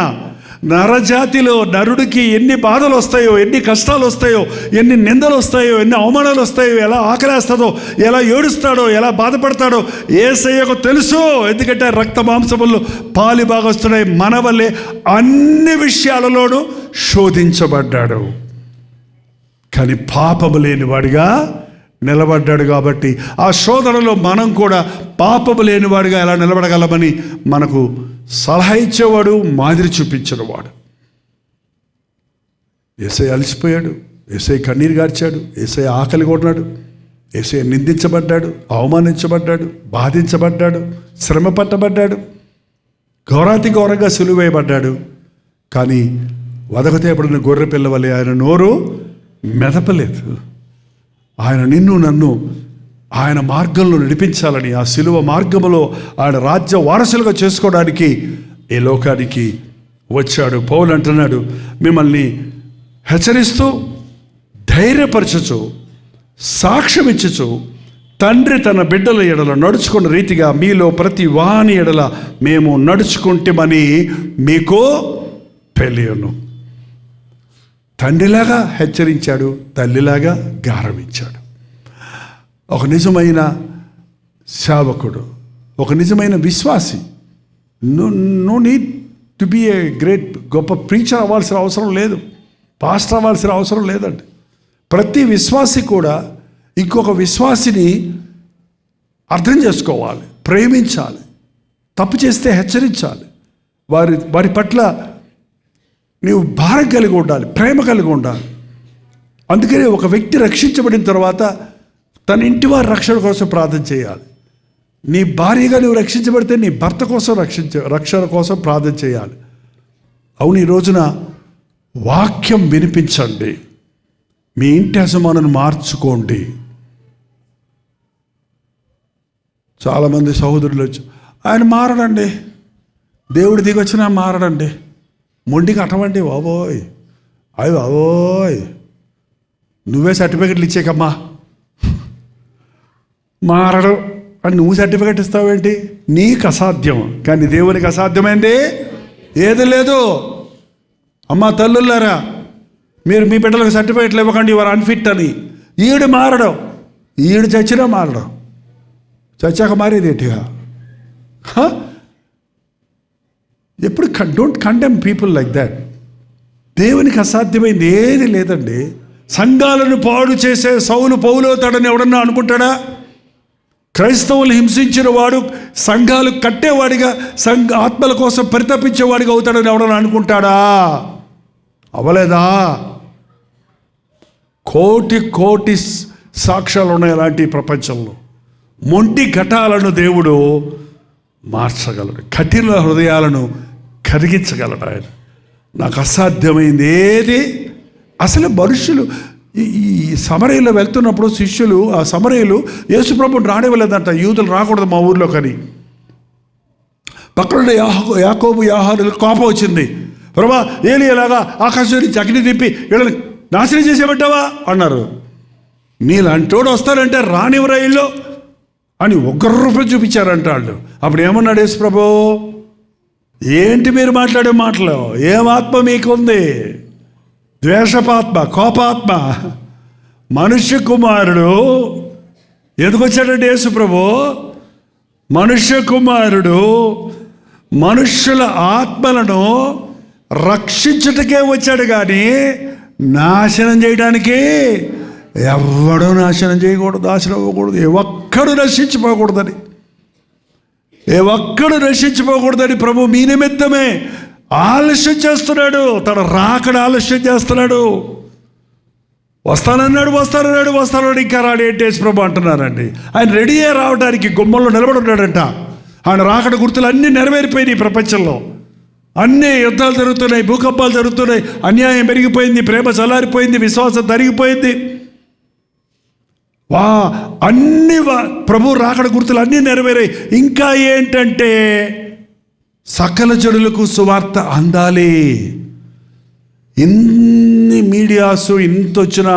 నరజాతిలో నరుడికి ఎన్ని బాధలు వస్తాయో, ఎన్ని కష్టాలు వస్తాయో, ఎన్ని నిందలు వస్తాయో, ఎన్ని అవమానాలు వస్తాయో, ఎలా ఆకలేస్తుందో, ఎలా ఏడుస్తాడో, ఎలా బాధపడతాడో యేసయ్యకు తెలుసు. ఎందుకంటే రక్త మాంసములు పాలి భాగస్తున్నాయి. మన వల్లే అన్ని విషయాలలోనూ శోధించబడ్డాడు, కానీ పాపము లేనివాడిగా నిలబడ్డాడు. కాబట్టి ఆ శోధనలో మనం కూడా పాపము లేనివాడిగా ఎలా నిలబడగలమని మనకు సలహా ఇచ్చేవాడు, మాదిరి చూపించినవాడు. యేసయ్య అలసిపోయాడు, యేసయ్య కన్నీరు గార్చాడు, యేసయ్య ఆకలి కొన్నాడు, యేసయ్య నిందించబడ్డాడు, అవమానించబడ్డాడు, బాధించబడ్డాడు, శ్రమ పట్టబడ్డాడు, ఘోరాతి ఘోరంగా సులువేయబడ్డాడు. కానీ వదకతేపడిన గొర్రె పిల్ల వలె ఆయన నోరు మెదపలేదు. ఆయన నిన్ను నన్ను ఆయన మార్గంలో నడిపించాలని, ఆ శిలువ మార్గములో ఆయన రాజ్య వారసులుగా చేసుకోవడానికి ఈ లోకానికి వచ్చాడు. పౌలు అంటున్నాడు, మిమ్మల్ని హెచ్చరిస్తూ, ధైర్యపరచుచు, సాక్ష్యం ఇచ్చుచు, తండ్రి తన బిడ్డల ఎడల నడుచుకున్న రీతిగా మీలో ప్రతి వాని ఎడల మేము నడుచుకుంటామని మీకు తెలియను. తండ్రిలాగా హెచ్చరించాడు, తల్లిలాగా గారవించాడు. ఒక నిజమైన సేవకుడు, ఒక నిజమైన విశ్వాసి. No need to be a great గొప్ప ప్రీచర్ అవ్వాల్సిన అవసరం లేదు, పాస్టర్ అవ్వాల్సిన అవసరం లేదండి. ప్రతి విశ్వాసి కూడా ఇంకొక విశ్వాసిని అర్థం చేసుకోవాలి, ప్రేమించాలి, తప్పు చేస్తే హెచ్చరించాలి, వారి పట్ల నీవు భారం కలిగి ఉండాలి, ప్రేమ కలిగి ఉండాలి. అందుకని ఒక వ్యక్తి రక్షించబడిన తర్వాత తన ఇంటి వారి రక్షణ కోసం ప్రార్థన చేయాలి. నీ భార్యగా నువ్వు రక్షించబడితే నీ భర్త కోసం రక్షణ కోసం ప్రార్థన చేయాలి. అవును, ఈ రోజున వాక్యం వినిపించండి, మీ ఇంటి యజమానులను మార్చుకోండి. చాలామంది సహోదరులు వచ్చి, ఆయన మారడండి, దేవుడి దిగొచ్చినా మారడండి, మొండికి అటవండి. బాబోయ్, అయ్యి బాబోయ్, నువ్వే సర్టిఫికెట్లు ఇచ్చేకమ్మా, మారడు అని నువ్వు సర్టిఫికెట్ ఇస్తావేంటి? నీకు అసాధ్యం, కానీ దేవునికి అసాధ్యమైంది ఏది లేదు. అమ్మా తల్లులారా, మీరు మీ బిడ్డలకు సర్టిఫికెట్లు ఇవ్వకండి, వారు అన్ఫిట్ అని. ఈడు మారడం, ఈడు చచ్చినా మారడం, చచ్చాక మారేది ఏంటిగా? ఎప్పుడు don't condemn people like that. దేవునికి అసాధ్యమైంది ఏది లేదండి. సంఘాలను పాడు చేసే సౌలు పౌలవుతాడని ఎవడన్నా అనుకుంటాడా? క్రైస్తవులు హింసించిన వాడు సంఘాలు కట్టేవాడిగా, ఆత్మల కోసం పరితపించేవాడిగా అవుతాడని ఎవడన్నా అనుకుంటాడా? అవలేదా? కోటి సాక్ష్యాలు ఉన్నాయి అలాంటి ప్రపంచంలో. మొండి ఘటాలను దేవుడు మార్చగలడు, కఠిన హృదయాలను కరిగించగలడు ఆయన. నాకు అసాధ్యమైంది ఏది? అసలు మనుషులు ఈ సమరయలో వెళ్తున్నప్పుడు శిష్యులు, ఆ సమరయులు యేసుప్రభుని రానివ్వలేదంట, యూదులు రాకూడదు మా ఊర్లో. కానీ పక్కన యాకోబు యోహానులు కోపం వచ్చింది. ప్రభా, ఏలియాలాగా ఆకాశం నుంచి అగ్ని తిప్పి వీళ్ళని నాశనం చేసేబట్టావా అన్నారు. నీలాంటోడు వస్తారంటే రానివ్వరా ఇల్లు అని రూపాయి చూపించారంట వాళ్ళు. అప్పుడు ఏమన్నాడు యేసు ప్రభు? ఏంటి మీరు మాట్లాడే మాటలు? ఏమాత్మ మీకుంది? ద్వేషపాత్మ, కోపాత్మ. మనుష్య కుమారుడు ఎందుకు వచ్చాడంటే యేసు ప్రభు, మనుష్య కుమారుడు మనుష్యుల ఆత్మలను రక్షించుటకే వచ్చాడు, కానీ నాశనం చేయడానికి ఎవడూ నాశనం చేయకూడదు, నాశనం అవ్వకూడదు, ఏ ఒక్కడు నశించిపోకూడదని, ఏ ఒక్కడు నశించిపోకూడదని ప్రభు మీ నిమిత్తమే ఆలస్యం చేస్తున్నాడు. తన రాకడ ఆలస్యం చేస్తున్నాడు. వస్తానన్నాడు ఇంకా రాడు. ఏంటి యేసు ప్రభు అంటున్నారండి. ఆయన రెడీయే రావడానికి గుమ్మంలో నిలబడి ఉన్నాడంట. ఆయన రాకడ గుర్తులు అన్నీ నెరవేరిపోయినాయి. ప్రపంచంలో అన్నీ యుద్ధాలు జరుగుతున్నాయి, భూకంపాలు జరుగుతున్నాయి, అన్యాయం పెరిగిపోయింది, ప్రేమ చల్లారిపోయింది, విశ్వాసం తరిగిపోయింది. అన్ని ప్రభు రాకడ గుర్తులు అన్నీ నెరవేరాయి. ఇంకా ఏంటంటే సకల జనులకు సువార్త అందాలి. ఇన్ని మీడియాసు ఇంత వచ్చిన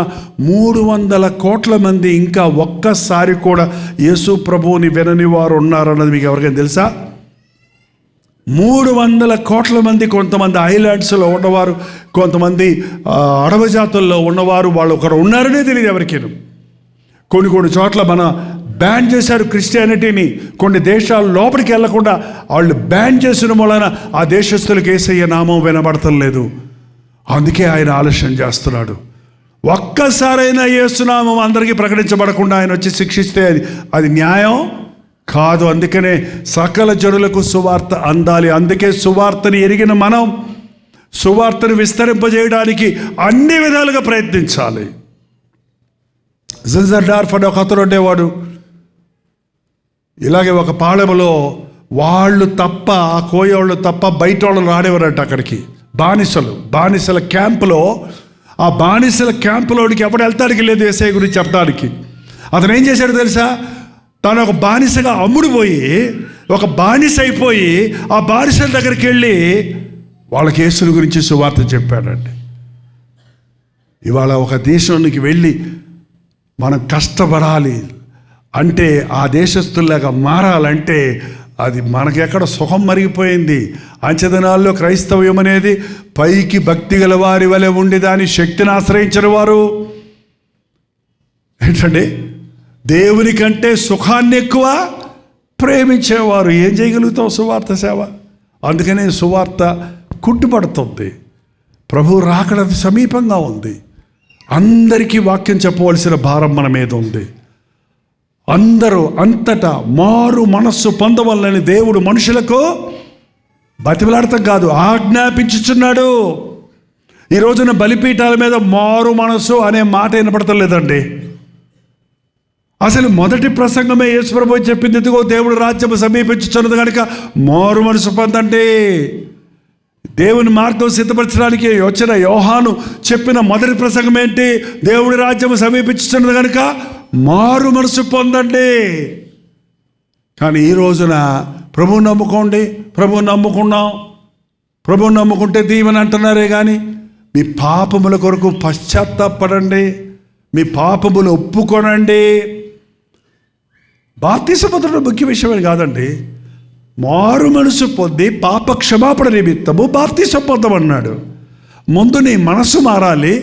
300 కోట్ల మంది ఇంకా ఒక్కసారి కూడా యేసు ప్రభువుని వినని వారు ఉన్నారన్నది మీకు ఎవరికైనా తెలుసా? 300 కోట్ల మంది. కొంతమంది ఐలాండ్స్లో ఉన్నవారు, కొంతమంది అడవి జాతుల్లో ఉన్నవారు, వాళ్ళు ఒకరు ఉన్నారనే తెలియదు ఎవరికీ. కొన్ని చోట్ల మన బ్యాన్ చేశారు క్రిస్టియానిటీని. కొన్ని దేశాలు లోపలికి వెళ్లకుండా వాళ్ళు బ్యాన్ చేసిన వలన ఆ దేశస్తులకు యేసయ్య నామం వినబడటం లేదు. అందుకే ఆయన ఆలస్యం చేస్తున్నాడు. ఒక్కసారైనా యేసునామం అందరికీ ప్రకటించబడకుండా ఆయన వచ్చి శిక్షిస్తే అది న్యాయం కాదు. అందుకనే సకల జనులకు సువార్త అందాలి. అందుకే సువార్తని ఎరిగిన మనం సువార్తను విస్తరింపజేయడానికి అన్ని విధాలుగా ప్రయత్నించాలి. జింజర్డార్ఫ్ అని ఒక అతను ఉండేవాడు. ఇలాగే ఒక పాళెములో వాళ్ళు తప్ప, ఆ కోయోళ్ళు తప్ప బయట వాళ్ళు రానివ్వరంట అక్కడికి. బానిసల క్యాంపులో, ఆ బానిసల క్యాంపులోనికి ఎవడు వెళ్తాడికి లేదు యేసయ్య గురించి చెప్పడానికి. అతను ఏం చేశాడు తెలుసా? తను ఒక బానిసగా అమ్ముడుపోయి, ఒక బానిస అయిపోయి, ఆ బానిసల దగ్గరికి వెళ్ళి వాళ్ళకి యేసుని గురించి సువార్త చెప్పాడండి. ఇవాళ ఒక దేశానికి వెళ్ళి మనం కష్టపడాలి అంటే, ఆ దేశస్తుల్లాగా మారాలంటే అది మనకెక్కడ సుఖం మరిగిపోయింది. అంచెదనాల్లో క్రైస్తవ్యం అనేది పైకి భక్తి గల వారి వలె ఉండి దాని శక్తిని ఆశ్రయించిన వారు ఏంటండి, దేవుని కంటే సుఖాన్ని ఎక్కువ ప్రేమించేవారు. ఏం చేయగలుగుతాం సువార్త సేవ? అందుకనే సువార్త కుంటుపడుతుంది. ప్రభు రాకడ సమీపంగా ఉంది. అందరికీ వాక్యం చెప్పవలసిన భారం మన మీద ఉంది. అందరూ అంతటా మారు మనస్సు పొందవలని దేవుడు మనుషులకు బతిమలాడటం కాదు, ఆజ్ఞాపించుచున్నాడు. ఈ రోజున బలిపీఠాల మీద మారు మనస్సు అనే మాట వినపడతలేదండి. అసలు మొదటి ప్రసంగమే యేసుప్రభు చెప్పింది, ఇదిగో దేవుడు రాజ్యము సమీపించుచున్నది కనుక మారు మనసు పొందండి. దేవుని మార్గం సిద్ధపరచడానికి వచ్చిన యోహాను చెప్పిన మొదటి ప్రసంగం ఏంటి? దేవుడి రాజ్యము సమీపించుచున్నది కనుక మారు మనసు పొందండి. కానీ ఈ రోజున ప్రభువుని నమ్ముకోండి, ప్రభువుని నమ్ముకున్నాం, ప్రభువుని నమ్ముకుంటే దీవెన అంటున్నారే కానీ మీ పాపముల కొరకు పశ్చాత్తాపడండి, మీ పాపములు ఒప్పుకొనండి. బాప్తిసం పొందడం ముఖ్య విషయమే కాదండి. మారు మనసు పొంది పాప క్షమాపణ నిమిత్తము బాప్తిసం పొందమన్నాడు. ముందు నీ మనసు మారాలి.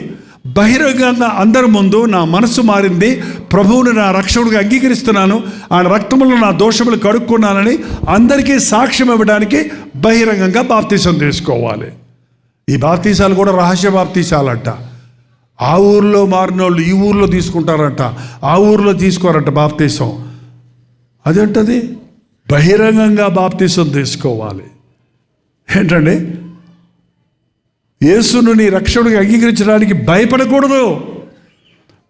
బహిరంగంగా అందరి ముందు నా మనసు మారింది, ప్రభువుని నా రక్షకుడిగా అంగీకరిస్తున్నాను, ఆయన రక్తములో నా దోషములు కడుక్కున్నానని అందరికీ సాక్ష్యం ఇవ్వడానికి బహిరంగంగా బాప్తిసం తీసుకోవాలి. ఈ బాప్తీసాలు కూడా రహస్య బాప్తీసాలంట. ఆ ఊర్లో మారిన వాళ్ళు ఈ ఊర్లో తీసుకుంటారంట, ఆ ఊర్లో తీసుకోరంట బాప్తీసం. అదేంటది? బహిరంగంగా బాప్తీసం తీసుకోవాలి. ఏంటండి, యేసును నీ రక్షకుడిగా అంగీకరించడానికి భయపడకూడదు.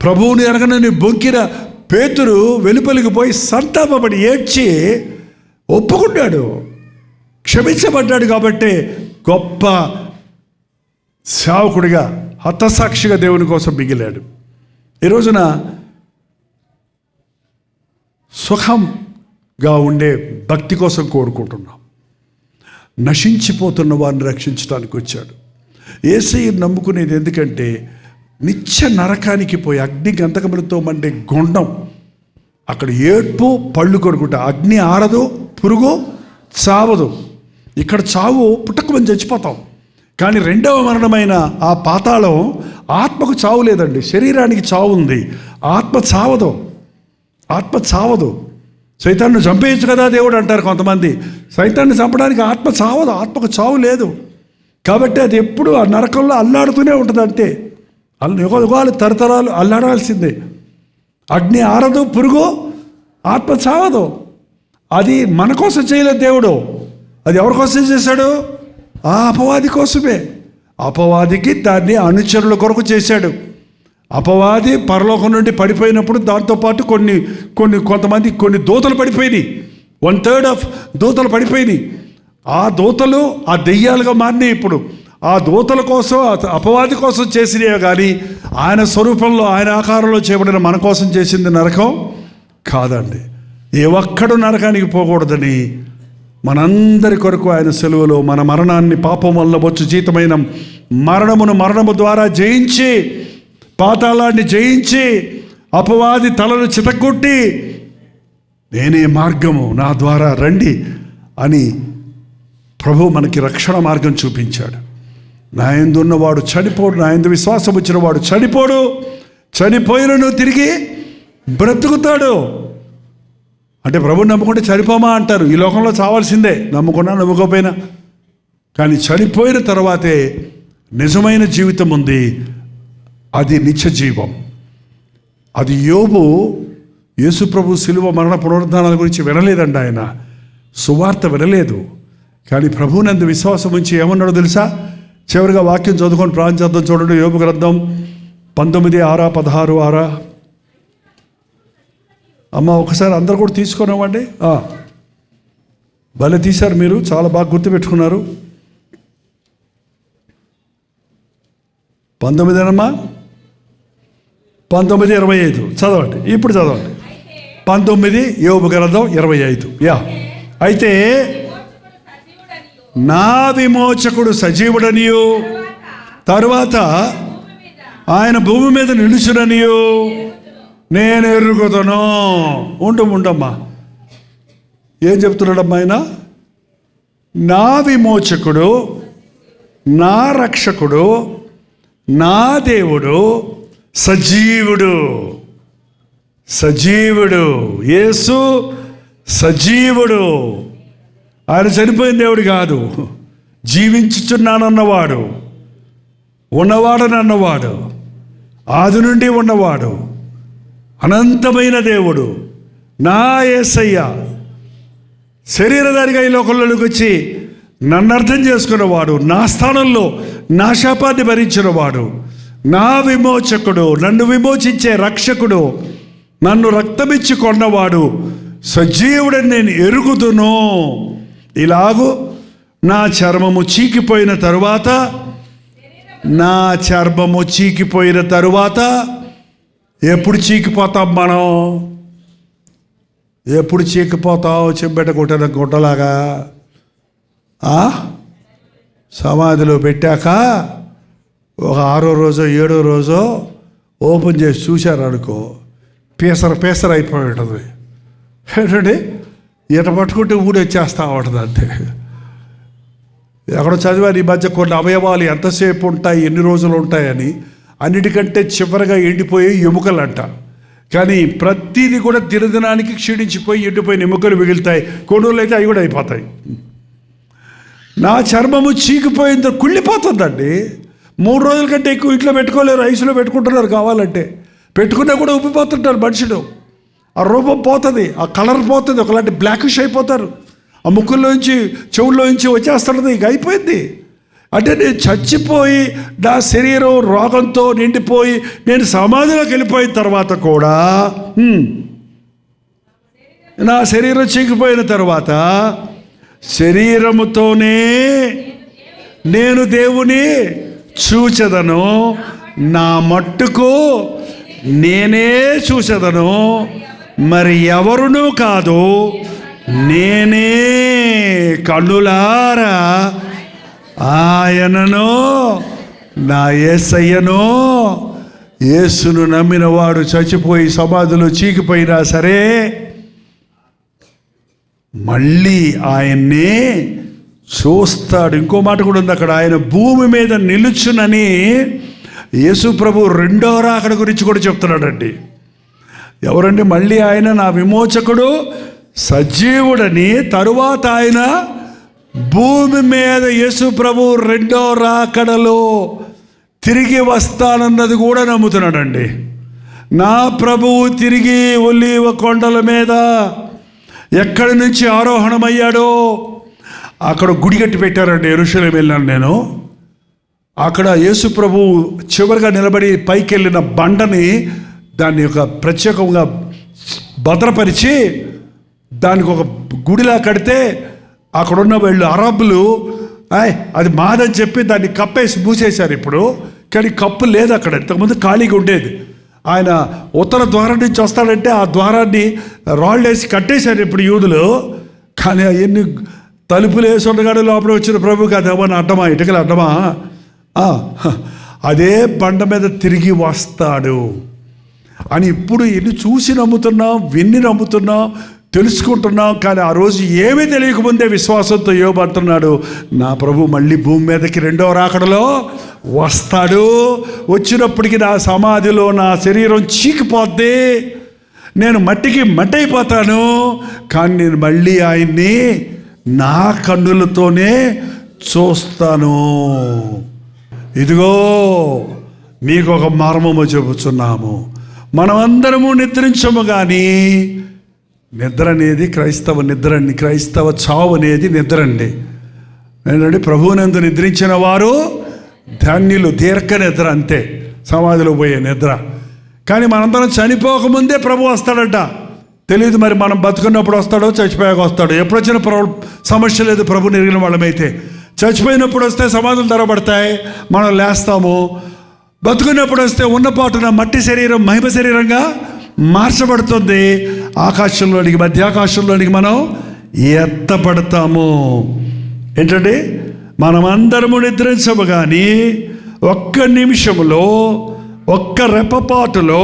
ప్రభువుని ఎరగనని బొంకిన పేతురు వెలుపలికి పోయి సంతాపపడి ఏడ్చి ఒప్పుకున్నాడు, క్షమించబడ్డాడు. కాబట్టి గొప్ప సేవకుడిగా హతసాక్షిగా దేవుని కోసం మిగిలాడు. ఈ రోజున సుఖంగా ఉండే భక్తి కోసం కోరుకుంటున్నాం. నశించిపోతున్న వారిని రక్షించడానికి వచ్చాడు. యేసయ్యను నమ్ముకునేది ఎందుకంటే నిత్య నరకానికి పోయి అగ్ని గంధకములతో మండే గుండం, అక్కడ ఏడ్పు పళ్ళు కొరుకుంటా. అగ్ని ఆరదు, పురుగు చావదు. ఇక్కడ చావు పుట్టకమని చచ్చిపోతాం. కానీ రెండవ మరణమైన ఆ పాతాళం ఆత్మకు చావు లేదండి, శరీరానికి చావు ఉంది, ఆత్మ చావదు. ఆత్మ చావదు. సైతాన్ని చంపేయచ్చు కదా దేవుడు అంటారు కొంతమంది. సైతాన్ని చంపడానికి ఆత్మ చావదు, ఆత్మకు చావు లేదు. కాబట్టి అది ఎప్పుడు ఆ నరకంలో అల్లాడుతూనే ఉంటుంది. అంతే, యుగాలు తరతరాలు అల్లాడాల్సిందే. అగ్ని ఆరదు, పురుగు, ఆత్మ చావదు. అది మన కోసం చేయలేదు దేవుడు. అది ఎవరి కోసం చేశాడు? ఆ అపవాది కోసమే. అపవాదికి దాన్ని అనుచరుల కొరకు చేశాడు. అపవాది పరలోకం నుండి పడిపోయినప్పుడు దాంతోపాటు కొంతమంది దూతలు పడిపోయినాయి. 1/3 ఆఫ్ దూతలు పడిపోయినాయి. ఆ దూతలు ఆ దెయ్యాలుగా మారినాయి. ఇప్పుడు ఆ దూతల కోసం, అపవాది కోసం చేసినవి కానీ ఆయన స్వరూపంలో, ఆయన ఆకారంలో చేయబడిన మన కోసం చేసింది నరకం కాదండి. ఏ ఒక్కడు నరకానికి పోకూడదని మనందరి కొరకు ఆయన సెలవులో మన మరణాన్ని, పాపం వల్ల వచ్చు జీతమైన మరణము ద్వారా జయించి, పాతాళాన్ని జయించి, అపవాది తలను చితగొట్టి నేనే మార్గము, నా ద్వారా రండి అని ప్రభు మనకి రక్షణ మార్గం చూపించాడు. నా యందు ఉన్నవాడు చనిపోడు, నా యందు విశ్వాసం వచ్చిన వాడు చనిపోడు, చనిపోయినను తిరిగి బ్రతుకుతాడు. అంటే ప్రభుని నమ్ముకుంటే చనిపోమా అంటారు. ఈ లోకంలో చావాల్సిందే, నమ్ముకున్నా నమ్ముకోపోయినా. కానీ చనిపోయిన తర్వాతే నిజమైన జీవితం ఉంది, అది నిత్య జీవం. అది యోబు యేసు ప్రభు శిలువ మరణ పునరుద్ధానాల గురించి వినలేదండి. ఆయన సువార్త వినలేదు. కానీ ప్రభువునందు విశ్వాసం ఉంచి ఏమన్నాడో తెలుసా? చివరిగా వాక్యం చదువుకొని ప్రార్థన చేద్దాం. చూడండి, యోబు గ్రంథం 19:6-16. అమ్మ ఒకసారి అందరు కూడా తీసుకున్నామండి. భలే తీశారు మీరు, చాలా బాగా గుర్తుపెట్టుకున్నారు. 19 19:25 చదవండి. ఇప్పుడు చదవండి. 19 యోబు గ్రంథం 25. అయితే నా విమోచకుడు సజీవుడనియు, తరువాత ఆయన భూమి మీద నిలుచుననియు నేను ఎరుగుతాను. ఉండమ్మా, ఏం చెప్తున్నాడమ్మా ఆయన? నా విమోచకుడు నా రక్షకుడు, నా దేవుడు సజీవుడు. సజీవుడు యేసు సజీవుడు. ఆయన చనిపోయిన దేవుడు కాదు, జీవించుచున్నానన్నవాడు, ఉన్నవాడనన్నవాడు, ఆది నుండి ఉన్నవాడు, అనంతమైన దేవుడు. నా యేసయ్య శరీరధారిగా ఈ లోకంలోకి వచ్చి నన్ను అర్థం చేసుకున్నవాడు, నా స్థానంలో నా శాపాన్ని భరించినవాడు, నా విమోచకుడు, నన్ను విమోచించే రక్షకుడు, నన్ను రక్తమిచ్చి కొన్నవాడు సజీవుడని నేను ఎరుగుదును. ఇలాగూ నా చర్మము చీకిపోయిన తరువాత, నా చర్మము చీకిపోయిన తరువాత ఎప్పుడు చీకిపోతాం మనం? ఎప్పుడు చీకిపోతావు? చెంబెట కొట్టిన గుట్టలాగా సమాధిలో పెట్టాక ఒక 6వ రోజో 7వ రోజో ఓపెన్ చేసి చూశారనుకో, పేసర అయిపోయి ఉంటుంది. ఏంటండి, ఈత పట్టుకుంటే ఊడొచ్చేస్తూ ఉంటుంది అంతే. ఎక్కడో చదివారు ఈ మధ్య కొన్ని అవయవాలు ఎంతసేపు ఉంటాయి, ఎన్ని రోజులు ఉంటాయని. అన్నిటికంటే చివరిగా ఎండిపోయే ఎముకలంట. కానీ ప్రతిదీ కూడా దినదినానికి క్షీణించిపోయి ఎండిపోయిన ఎముకలు మిగులుతాయి. కొన్ని రోజులు అయితే అవి కూడా అయిపోతాయి. నా చర్మము చీకిపోయిందో కుళ్ళిపోతుందండి. 3 రోజుల కంటే ఎక్కువ ఇంట్లో పెట్టుకోలేరు, ఐసులో పెట్టుకుంటున్నారు. కావాలంటే పెట్టుకున్నా కూడా ఉబ్బిపోతుంటారు మనుషులు. ఆ రూపం పోతుంది, ఆ కలర్ పోతుంది, ఒకలాంటి బ్లాకిష్ అయిపోతారు. ఆ ముక్కుల్లోంచి చెవుల్లోంచి వచ్చేస్తున్నది, ఇక అయిపోయింది. అంటే నేను చచ్చిపోయి నా శరీరం రోగంతో నిండిపోయి నేను సమాధిలోకి వెళ్ళిపోయిన తర్వాత కూడా నా శరీరం చీకిపోయిన తర్వాత శరీరముతోనే నేను దేవుని చూచెదను, నా మట్టుకు నేనే చూచెదను, మరి ఎవరునూ కాదు, నేనే కన్నులారా ఆయనను, నా యేసయ్యను. యేసును నమ్మిన వాడు చచ్చిపోయి సమాధిలో చీకిపోయినా సరే మళ్ళీ ఆయన్నే చూస్తాడు. ఇంకో మాట కూడా ఉంది అక్కడ, ఆయన భూమి మీద నిలుచునని యేసు ప్రభు 2వ రాకడ గురించి కూడా చెప్తున్నాడండి. ఎవరండి? మళ్ళీ ఆయన నా విమోచకుడు సజీవుడని, తరువాత ఆయన భూమి మీద యేసు ప్రభు 2వ రాకడలో తిరిగి వస్తానన్నది కూడా నమ్ముతున్నాడండి. నా ప్రభువు తిరిగి ఒలీవ కొండల మీద ఎక్కడి నుంచి ఆరోహణమయ్యాడో అక్కడ గుడి కట్టి పెట్టారండి. యెరూషలేము వెళ్ళాను నేను. అక్కడ యేసు ప్రభు చివరిగా నిలబడి పైకి వెళ్ళిన బండని దాన్ని ఒక ప్రత్యేకంగా భద్రపరిచి దానికి ఒక గుడిలా కడితే అక్కడున్న వీళ్ళు అరబ్బులు అది మాదని చెప్పి దాన్ని కప్పేసి మూసేశారు ఇప్పుడు. కానీ కప్పు లేదు అక్కడ, ఇంతకుముందు ఖాళీగా ఉండేది. ఆయన ఉత్తర ద్వారం నుంచి వస్తాడంటే ఆ ద్వారాన్ని రాళ్ళు వేసి కట్టేశారు ఇప్పుడు యూదులు. కానీ అవన్నీ తలుపులు వేసి ఉండగానే లోపల వచ్చిన ప్రభుకి అది ఏమన్నా అడ్డమా, ఇటుకలు అడ్డమా? అదే బండ మీద తిరిగి వస్తాడు అని ఇప్పుడు ఎన్ని చూసి నమ్ముతున్నాం, విన్ని నమ్ముతున్నాం, తెలుసుకుంటున్నాం. కానీ ఆ రోజు ఏమీ తెలియకముందే విశ్వాసంతో యోబు అంటున్నాడు, నా ప్రభు మళ్ళీ భూమి మీదకి 2వ రాకడలో వస్తాడు. వచ్చినప్పటికీ నా సమాధిలో నా శరీరం చీకిపోద్ది, నేను మట్టికి మట్టి అయిపోతాను. కానీ నేను మళ్ళీ ఆయన్ని నా కన్నులతోనే చూస్తాను. ఇదిగో మీకు ఒక మర్మము చెబుతున్నాము, మనమందరము నిద్రించము కానీ నిద్ర అనేది క్రైస్తవ నిద్ర అండి. క్రైస్తవ చావు అనేది నిద్ర అండి. ఏంటంటే ప్రభువునందు నిద్రించిన వారు ధన్యులు. దీర్ఘ నిద్ర అంతే, సమాధిలో పోయే నిద్ర. కానీ మనందరం చనిపోకముందే ప్రభు వస్తాడట. తెలియదు మరి మనం బతుకున్నప్పుడు వస్తాడో చచ్చిపోయాక వస్తాడో. ఎప్పుడు వచ్చిన సమస్య లేదు ప్రభు ఎరిగిన వాళ్ళమైతే. చచ్చిపోయినప్పుడు వస్తే సమాధులు తెరబడతాయి, మనం లేస్తాము. బతుకున్నప్పుడు వస్తే ఉన్నపాటున మట్టి శరీరం మహిమ శరీరంగా మార్చబడుతుంది. ఆకాశంలోనికి, మధ్యాకాశంలోనికి మనం ఎత్తపడతాము. ఏంటంటే మనమందరము నిద్రించము కానీ ఒక్క నిమిషంలో, ఒక్క రెప్పపాటులో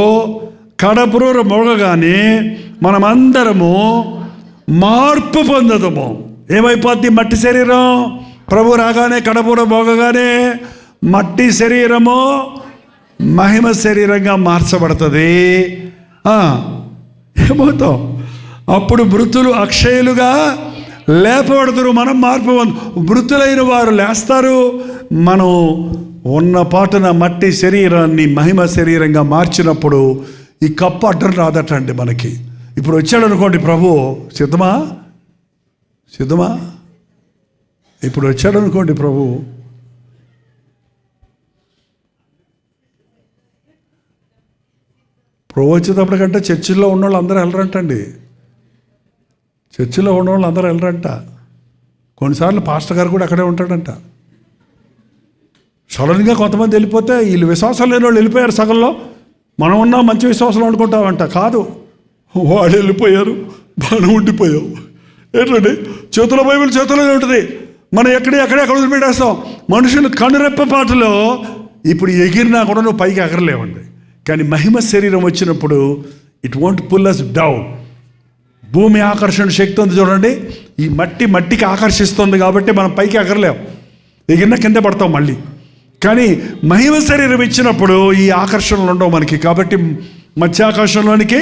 కడపురూర మోగగానే మనమందరము మార్పు పొందదము. ఏమైపోద్ది? మట్టి శరీరం ప్రభు రాగానే కడపూర మోగగానే మట్టి శరీరము మహిమ శరీరంగా మార్చబడుతుంది. ఏమవుతాం? అప్పుడు మృతులు అక్షయులుగా లేపబడతారు. మనం మార్పు మృతులైన వారు లేస్తారు. మనం ఉన్న పాటున మట్టి శరీరాన్ని మహిమ శరీరంగా మార్చినప్పుడు ఈ కప్పు అడ్డం రాదటండి మనకి. ఇప్పుడు వచ్చాడు అనుకోండి ప్రభు, సిద్ధమా ఇప్పుడు వచ్చాడు అనుకోండి ప్రభు, వచ్చేటప్పటికంటే చర్చిల్లో ఉన్నవాళ్ళు అందరూ వెళ్ళరంటండి. చర్చిలో ఉన్నవాళ్ళు అందరూ వెళ్ళరంట. కొన్నిసార్లు పాస్టర్ గారు కూడా అక్కడే ఉంటాడంట. సడన్గా కొంతమంది వెళ్ళిపోతే వీళ్ళు విశ్వాసం లేని వాళ్ళు వెళ్ళిపోయారు సగంలో, మనం ఉన్నా మంచి విశ్వాసం అనుకుంటామంట. కాదు, వాళ్ళు వెళ్ళిపోయారు, మనం ఉండిపోయావు. ఏంటండి, చేతుల బైబిల్ చేతుల్లోనే ఉంటుంది. మనం ఎక్కడ వదిలిపెట్టేస్తాం. మనుషులు కనురెప్పపాటులో ఇప్పుడు ఎగిరినా కూడా నువ్వు పైకి ఎగరలేవండి. కానీ మహిమ శరీరం వచ్చినప్పుడు it won't pull us down. భూమి ఆకర్షణ శక్తి ఉంది చూడండి, ఈ మట్టికి ఆకర్షిస్తుంది కాబట్టి మనం పైకి ఎగరలేం, ఎగిరిన కింద పడతాం మళ్ళీ. కానీ మహిమ శరీరం ఇచ్చినప్పుడు ఈ ఆకర్షణలు ఉండవు మనకి, కాబట్టి మధ్యాకాశంలోనికి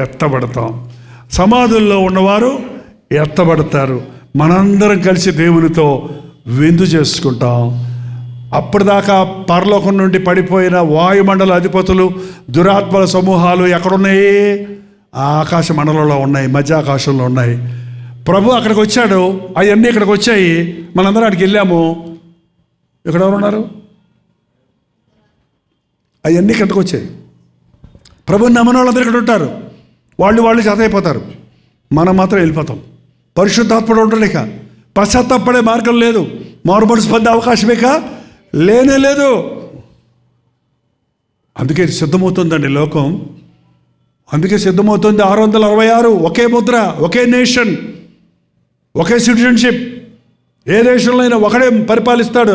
ఎత్తబడతాం. సమాధుల్లో ఉన్నవారు ఎత్తబడతారు. మనందరం కలిసి దేవునితో విందు చేసుకుంటాం. అప్పటిదాకా పరలోకం నుండి పడిపోయిన వాయుమండల అధిపతులు, దురాత్మల సమూహాలు ఎక్కడున్నాయి? ఆకాశ మండలంలో ఉన్నాయి, మధ్యాకాశంలో ఉన్నాయి. ప్రభు అక్కడికి వచ్చాడు, అవన్నీ ఇక్కడికి వచ్చాయి. మనందరం అక్కడికి వెళ్ళాము. ఇక్కడ ఎవరున్నారు? అవన్నీ ఇక్కడికి వచ్చాయి. ప్రభు నమ్మని వాళ్ళందరూ ఇక్కడ ఉంటారు. వాళ్ళు జతైపోతారు. మనం మాత్రం వెళ్ళిపోతాం. పరిశుద్ధాత్ముడు ఉండలేక, పశ్చాత్తాపడే మార్గం లేదు, మారుమనసు పొందే అవకాశమేక లేనే లేదు. అందుకే సిద్ధమవుతుందండి లోకం. అందుకే సిద్ధమవుతుంది. 666 ఒకే ముద్ర, ఒకే నేషన్, ఒకే సిటిజన్షిప్. ఏ దేశంలో అయినా ఒకడే పరిపాలిస్తాడు.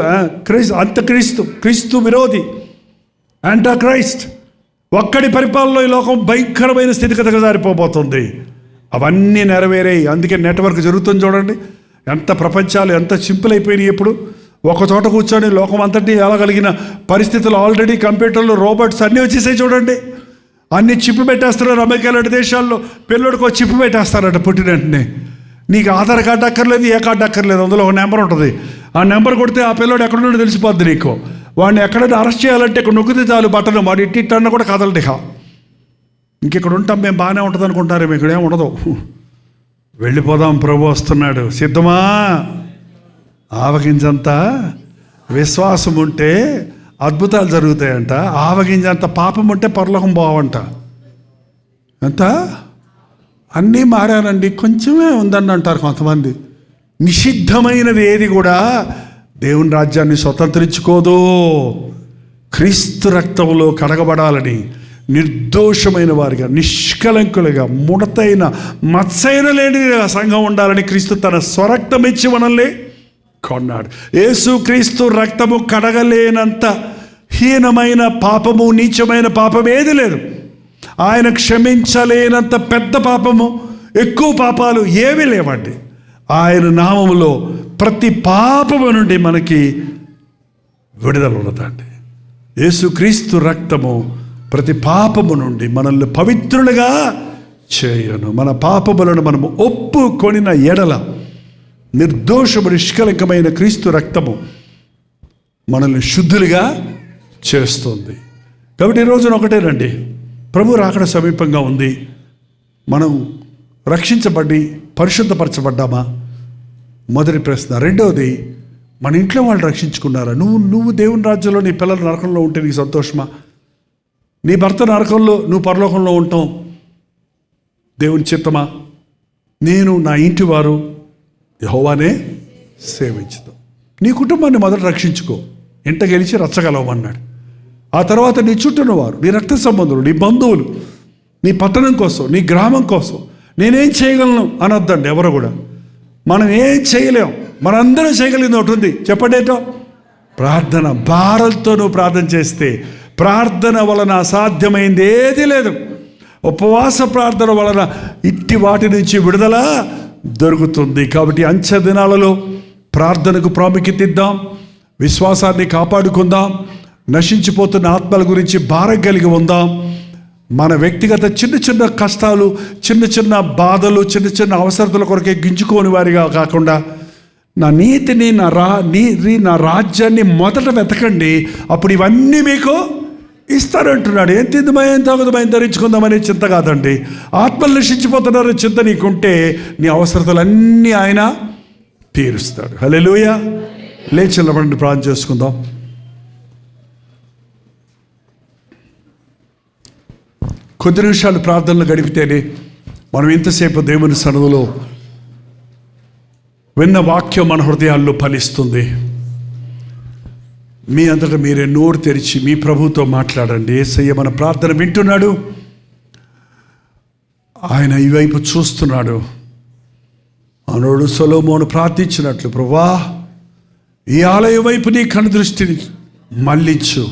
క్రీస్తు విరోధి, యాంటా క్రైస్ట్. ఒక్కడి పరిపాలనలో ఈ లోకం భయంకరమైన స్థితిగతిగా జారిపోబోతుంది. అవన్నీ నెరవేరాయి. అందుకే నెట్వర్క్ జరుగుతుంది చూడండి. ఎంత ప్రపంచాలు ఎంత సింపుల్ అయిపోయినాయి. ఇప్పుడు ఒక చోట కూర్చొని లోకం అంతటి వెళ్ళగలిగిన పరిస్థితులు ఆల్రెడీ కంప్యూటర్లు, రోబోట్స్ అన్నీ వచ్చేసాయి చూడండి. అన్ని చిప్పు పెట్టేస్తున్నారు. అమెరికా లాంటి దేశాల్లో పిల్లడికి ఒక చిప్పు పెట్టేస్తారట పుట్టిన వెంటనే. నీకు ఆధార్ కార్డు అక్కర్లేదు, ఏ కార్డు అక్కర్లేదు, అందులో ఒక నెంబర్ ఉంటుంది. ఆ నెంబర్ కొడితే ఆ పిల్లడు ఎక్కడ నుండి తెలిసిపోద్ది నీకు. వాడిని ఎక్కడైనా అరెస్ట్ చేయాలంటే ఇక్కడ నొక్కితే చాలు బట్టను, వాడు ఇట్టన్నా కూడా కదలడిక. ఇంకెక్కడ ఉంటాం మేము, బాగానే ఉంటుంది అనుకుంటారేమో, ఇక్కడేం ఉండదు. వెళ్ళిపోదాం, ప్రభు వస్తున్నాడు. సిద్ధమా? ఆవగింజంత విశ్వాసం ఉంటే అద్భుతాలు జరుగుతాయంట. ఆవగింజంత పాపం ఉంటే పరలోకం పోవంట. ఎంత అన్నీ మారానండి, కొంచెమే ఉందని అంటారు కొంతమంది. నిషిద్ధమైనది ఏది కూడా దేవుని రాజ్యాన్ని స్వతంత్రించుకోదు. క్రీస్తు రక్తంలో కడగబడాలని నిర్దోషమైన వారిగా, నిష్కలంకులుగా, ముడతైన మత్సైన లేని సంఘం ఉండాలని క్రీస్తు తన స్వరక్తం ఇచ్చి మనల్ని కొన్నాడు. యేసు క్రీస్తు రక్తము కడగలేనంత హీనమైన పాపము, నీచమైన పాపం ఏది లేదు. ఆయన క్షమించలేనంత పెద్ద పాపము, ఎక్కువ పాపాలు ఏమీ లేవండి. ఆయన నామములో ప్రతి పాపము నుండి మనకి విడుదల ఉన్నదండి. యేసుక్రీస్తు రక్తము ప్రతి పాపము నుండి మనల్ని పవిత్రులుగా చేయను. మన పాపములను మనము ఒప్పుకొనిన ఎడల నిర్దోషము నిష్కలంకమైన క్రీస్తు రక్తము మనల్ని శుద్ధులుగా చేస్తుంది. కాబట్టి ఈ రోజున ఒకటేనండి, ప్రభు రాకడ సమీపంగా ఉంది. మనం రక్షించబడి పరిశుద్ధపరచబడ్డామా? మొదటి ప్రశ్న. రెండవది, మన ఇంట్లో వాళ్ళు రక్షించుకున్నారా? నువ్వు దేవుని రాజ్యంలో నీ పిల్లలు నరకంలో ఉంటే నీకు సంతోషమా? నీ భర్త నరకంలో, నువ్వు పరలోకంలో ఉంటాం దేవుని చిత్తమా? నేను నా ఇంటి వారు యెహోవానే సేవించుతాం. నీ కుటుంబాన్ని మొదట రక్షించుకో, ఇంట గెలిచి రచ్చగలవమన్నాడు. ఆ తర్వాత నీ చుట్టూన వారు, నీ రక్త సంబంధులు, నీ బంధువులు, నీ పట్టణం కోసం, నీ గ్రామం కోసం నేనేం చేయగలను అనొద్దండి ఎవరు కూడా. మనం ఏం చేయలేం. మనందరం చేయగలిగింది ఒకటి ఉంది, చెప్పండి ఏంటో? ప్రార్థన. భారాలతో నువ్వు ప్రార్థన చేస్తే, ప్రార్థన వలన అసాధ్యమైంది ఏదీ లేదు. ఉపవాస ప్రార్థన వలన ఇట్టి వాటి నుంచి విడుదల దొరుకుతుంది. కాబట్టి అంచె దినాలలో ప్రార్థనకు ప్రాముఖ్యత ఇద్దాం, విశ్వాసాన్ని కాపాడుకుందాం, నశించిపోతున్న ఆత్మల గురించి భారం కలిగి ఉందాం. మన వ్యక్తిగత చిన్న చిన్న కష్టాలు, చిన్న చిన్న బాధలు, చిన్న చిన్న అవసరతల కొరకే గింజుకోని వారిగా కాకుండా నా నీతిని, నా రాజ్యాన్ని మొదట వెతకండి, అప్పుడు ఇవన్నీ మీకు ఇస్తారంటున్నాడు. ఏం తిందుమా ఏం తాగుదమా ఏం ధరించుకుందామనే చింత కాదండి. ఆత్మలు నశించిపోతున్నారనే చింత నీకుంటే నీ అవసరతలన్నీ ఆయన తీరుస్తాడు. హల్లెలూయా. లేచి నిలబడండి, ప్రార్థన చేసుకుందాం. కొద్ది నిమిషాలు ప్రార్థనలు గడిపితేనే మనం ఇంతసేపు దేవుని సన్నిధిలో విన్న వాక్యం మన హృదయాల్లో ఫలిస్తుంది. మీ అంతటా మీరే నోరు తెరిచి మీ ప్రభుతో మాట్లాడండి. యేసయ్య మన ప్రార్థన వింటున్నాడు, ఆయన ఈ వైపు చూస్తున్నాడు. మనోడు సొలొమోను ప్రార్థించినట్లు, ప్రభువా ఈ ఆలయం వైపు నీ కనుదృష్టిని మళ్ళించు,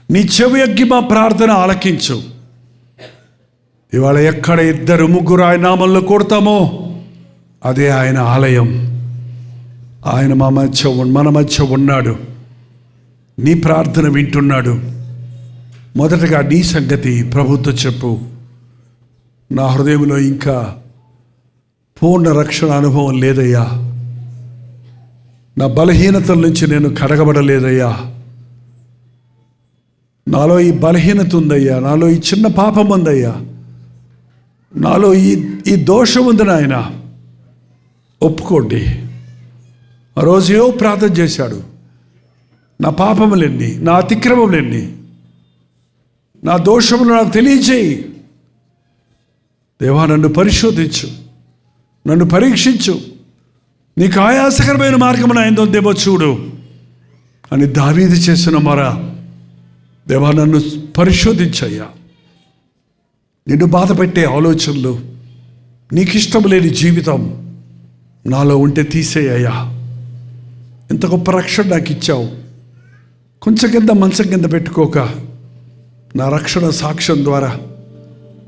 నీ చెవి ఎగ్గి మా ప్రార్థన ఆలకించు. ఇవాళ ఎక్కడ 2-3 ఆయన నామంలో కొడతామో అదే ఆయన ఆలయం. ఆయన మన మధ్య ఉన్నాడు, నీ ప్రార్థన వింటున్నాడు. మొదటగా నీ సంగతి ప్రభుతో చెప్పు. నా హృదయంలో ఇంకా పూర్ణ రక్షణ అనుభవం లేదయ్యా, నా బలహీనతల నుంచి నేను కడగబడలేదయ్యా, నాలో ఈ బలహీనత ఉందయ్యా, నాలో ఈ చిన్న పాపం ఉందయ్యా, నాలో ఈ దోషం ఉంది నాయన. ఒప్పుకోండి. ఆ రోజు ఏవో ప్రార్థన చేశాడు, నా పాపములెన్ని, నా అతిక్రమములెన్ని, నా దోషములు నాకు తెలియజేయి. దేవా నన్ను పరిశోధించు, నన్ను పరీక్షించు, నీకు ఆయాసకరమైన మార్గం అయిందేమో చూడు అని దావీదు చేసిన మొర. దేవా నన్ను పరిశోధించయ్యా, నిన్ను బాధ పెట్టే ఆలోచనలు, నీకు ఇష్టం లేని జీవితం నాలో ఉంటే తీసేయ్యా. ఇంత గొప్ప రక్షణ నాకు ఇచ్చావు, కొంచెం కింద మంచం కింద పెట్టుకోక నా రక్షణ సాక్ష్యం ద్వారా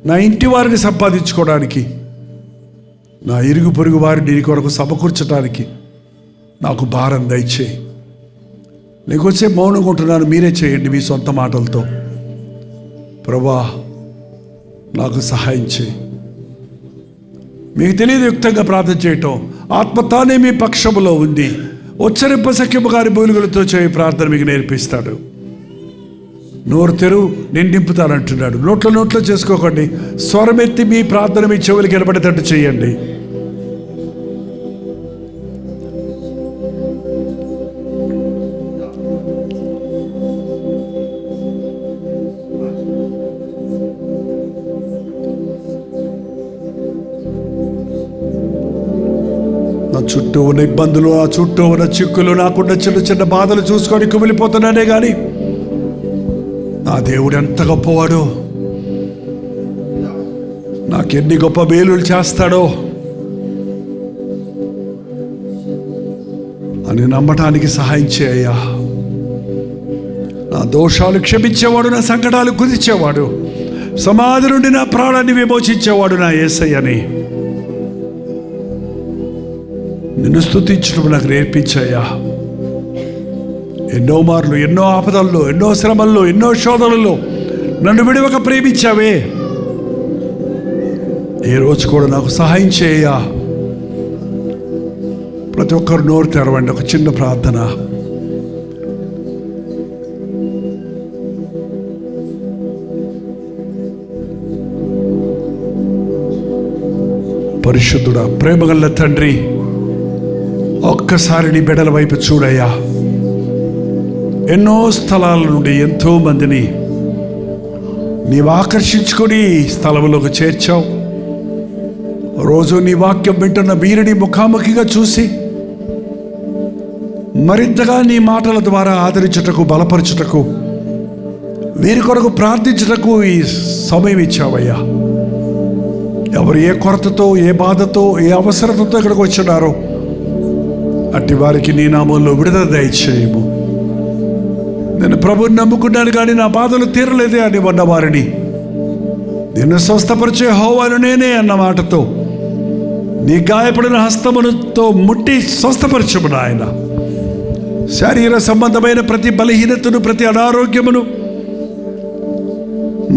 నా ఇంటి వారిని సంపాదించుకోవడానికి, నా ఇరుగు పొరుగు వారిని నీ కొరకు సమకూర్చడానికి నాకు భారం దయచేయి. నీకొచ్చే మౌనంగా ఉంటున్నాను, మీరే చేయండి మీ సొంత మాటలతో. ప్రభువా నాకు సహాయం చేయి. మీకు తెలియదు యుక్తంగా ప్రార్థన చేయటం, ఆత్మ తానే మీ పక్షములో ఉంది. ఉచ్చరింప సఖ్యము గారి బోలుగులతో చేయి ప్రార్థన మీకు నేర్పిస్తాడు. నోరు తెరువు, నేను నింపుతానంటున్నాడు. నోట్లో చేసుకోకండి, స్వరమెత్తి మీ ప్రార్థన మీ చెవులకి వినబడేటట్టు చేయండి. నా చుట్టూ ఉన్న ఇబ్బందులు, ఆ చుట్టూ ఉన్న చిక్కులు, నాకున్న చిన్న చిన్న బాధలు చూసుకొని కుమిలిపోతున్నానే కానీ నా దేవుడు ఎంత గొప్పవాడో, నాకెన్ని గొప్ప మేలులు చేస్తాడో అని నమ్మటానికి సహాయం చేయయ్యా. నా దోషాలు క్షమించేవాడు, నా సంకటాలు కుదిర్చేవాడు, సమాధి నుండి నా ప్రాణాన్ని విమోచించేవాడు నా యేసయ్యని నిన్ను స్తుతించడం నాకు నేర్పించాయా. ఎన్నో మార్లు, ఎన్నో ఆపదల్లో, ఎన్నో శ్రమల్లో, ఎన్నో శోధనల్లో నన్ను విడవక ప్రేమించావే. ఏ రోజు కూడా నాకు సహాయం చేయా. ప్రతి ఒక్కరు నోరు తెరవండి, ఒక చిన్న ప్రార్థన. పరిశుద్ధుడా, ప్రేమగల తండ్రి, ఒక్కసారి నీ బిడ్డల వైపు చూడయ్యా. ఎన్నో స్థలాల నుండి ఎంతో మందిని నీవు ఆకర్షించుకొని స్థలంలోకి చేర్చావు. రోజు నీ వాక్యం వింటున్న వీరిని ముఖాముఖిగా చూసి మరింతగా నీ మాటల ద్వారా ఆదరించుటకు, బలపరచుటకు, వీరి కొరకు ప్రార్థించుటకు ఈ సమయం ఇచ్చావయ్యా. ఎవరు ఏ కొరతతో, ఏ బాధతో, ఏ అవసరతతో ఇక్కడికి వచ్చినారో అట్టి వారికి నీ నామంలో విడుదల దయచేయము. నేను ప్రభుని నమ్ముకున్నాను కానీ నా బాధలు తీరలేదే అని ఉన్న వారిని నిన్ను స్వస్థపరిచే యెహోవాను నేనే అన్న మాటతో నీ గాయపడిన హస్తముతో ముట్టి స్వస్థపరచుము నాయన. శరీర సంబంధమైన ప్రతి బలహీనతను, ప్రతి అనారోగ్యమును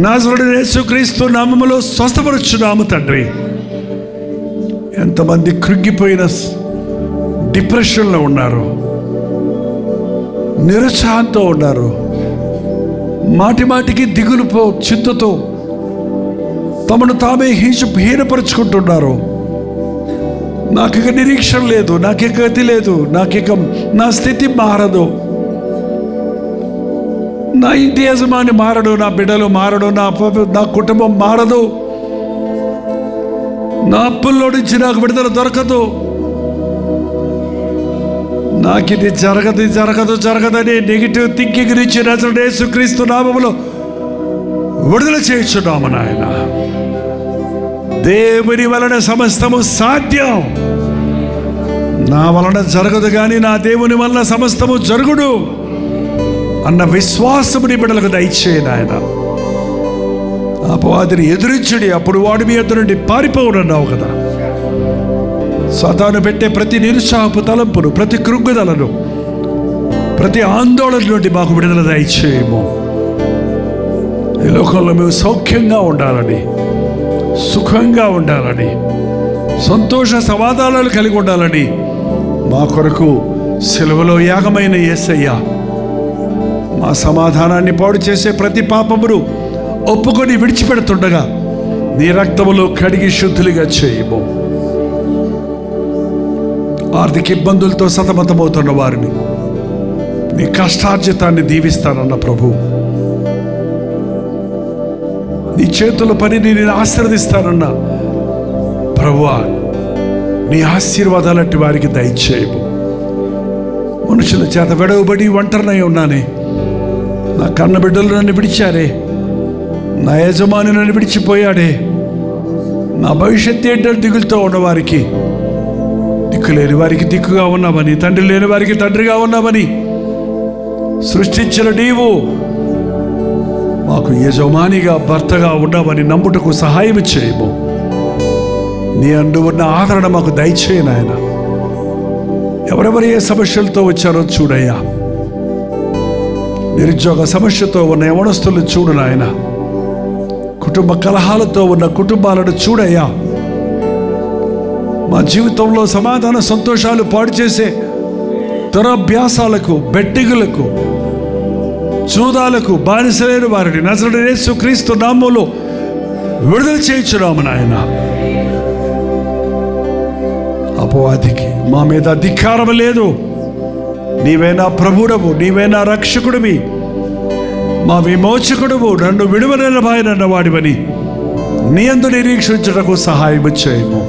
నజరేయుడైన యేసుక్రీస్తు నామములో స్వస్థపరచున్నాము తండ్రి. ఎంతమంది కృంగిపోయిన డిప్రెషన్లో ఉన్నారు, నిరుత్సాహంతో ఉన్నారు, మాటి మాటికి దిగులుపో చింతతో తమను తామే హీనపరుచుకుంటున్నారు. నాకిక నిరీక్షణ లేదు, నాకిక గతి లేదు, నాకిక నా స్థితి మారదు, నా ఇంటి యజమాని మారడు, నా బిడ్డలు మారడు, నా కుటుంబం మారదు, నా అప్పుల్లో నుంచి నాకు విడుదల దొరకదు, నాకు ఇది జరగదని నెగిటివ్ థింకింగ్ నుంచి నజరేయుడైన యేసుక్రీస్తు నామములో విడుదల చేయించున్నాము నాయన. దేవుని వలన సమస్తము సాధ్యం. నా వలన జరగదు కానీ నా దేవుని వలన సమస్తము జరుగుడు అన్న విశ్వాసముని బిడ్డలకు దయచేయి నాయన. అపవాదిని ఎదురించుడి, అప్పుడు వాడు మీ ఎదురు నుండి పారిపోవునన్నావు కదా. సాతాను పెట్టే ప్రతి నిరుత్సాహపు తలంపును, ప్రతి కృంగుదలను, ప్రతి ఆందోళన నుండి మాకు విడుదల దయచేయము. ఈ లోకంలో మేము సౌఖ్యంగా ఉండాలని, సుఖంగా ఉండాలని, సంతోష సమాధానాలు కలిగి ఉండాలని మా కొరకు సిలువలో యాగమైన యేసయ్య మా సమాధానాన్ని పాడు చేసే ప్రతి పాపమును ఒప్పుకొని విడిచిపెడుతుండగా నీ రక్తములో కడిగి శుద్ధులుగా చేయము. ఆర్థిక ఇబ్బందులతో సతమతమవుతున్న వారిని నీ కష్టార్జితాన్ని దీవిస్తానన్న ప్రభు, నీ చేతుల పనిని నేను ఆశీర్వదిస్తానన్న ప్రభువా, నీ ఆశీర్వాదాలంటి వారికి దయచేయము. మనుషుల చేత వెడవబడి ఒంటరినై ఉన్నానే, నా కన్న బిడ్డలు నన్ను విడిచారే, నా యజమాని నన్ను విడిచిపోయాడే, నా భవిష్యత్తు ఏంటంటే దిగులుతో ఉన్నవారికి, దిక్కు లేని వారికి దిక్కుగా ఉన్నామని, తండ్రి లేని వారికి తండ్రిగా ఉన్నామని సృష్టించిన నీవు మాకు యజమానిగా భర్తగా ఉన్నామని నమ్ముటకు సహాయం చేయము. నీ అందు ఉన్న ఆదరణ మాకు దయచేయి నాయన. ఎవరెవరు ఏ సమస్యలతో వచ్చారో చూడయ్యా. నిరుద్యోగ సమస్యతో ఉన్న యవనస్తులను చూడు నాయన. కుటుంబ కలహాలతో ఉన్న కుటుంబాలను చూడయ్యా. మా జీవితంలో సమాధాన సంతోషాలు పాడు చేసే దురభ్యాసాలకు, బెట్టిగులకు, చూదాలకు బానిసలైన వారిని నజరేయుడైన యేసుక్రీస్తు నామములో విడుదల చేయించున్నాము నాయన. అపవాదికి మా మీద అధికారం లేదు. నీవే నా ప్రభుడవు, నీవే నా రక్షకుడివి, మా విమోచకుడువు, నన్ను విడువనన్న వాడివని నీ యందు నిరీక్షించుటకు సహాయం చేయము.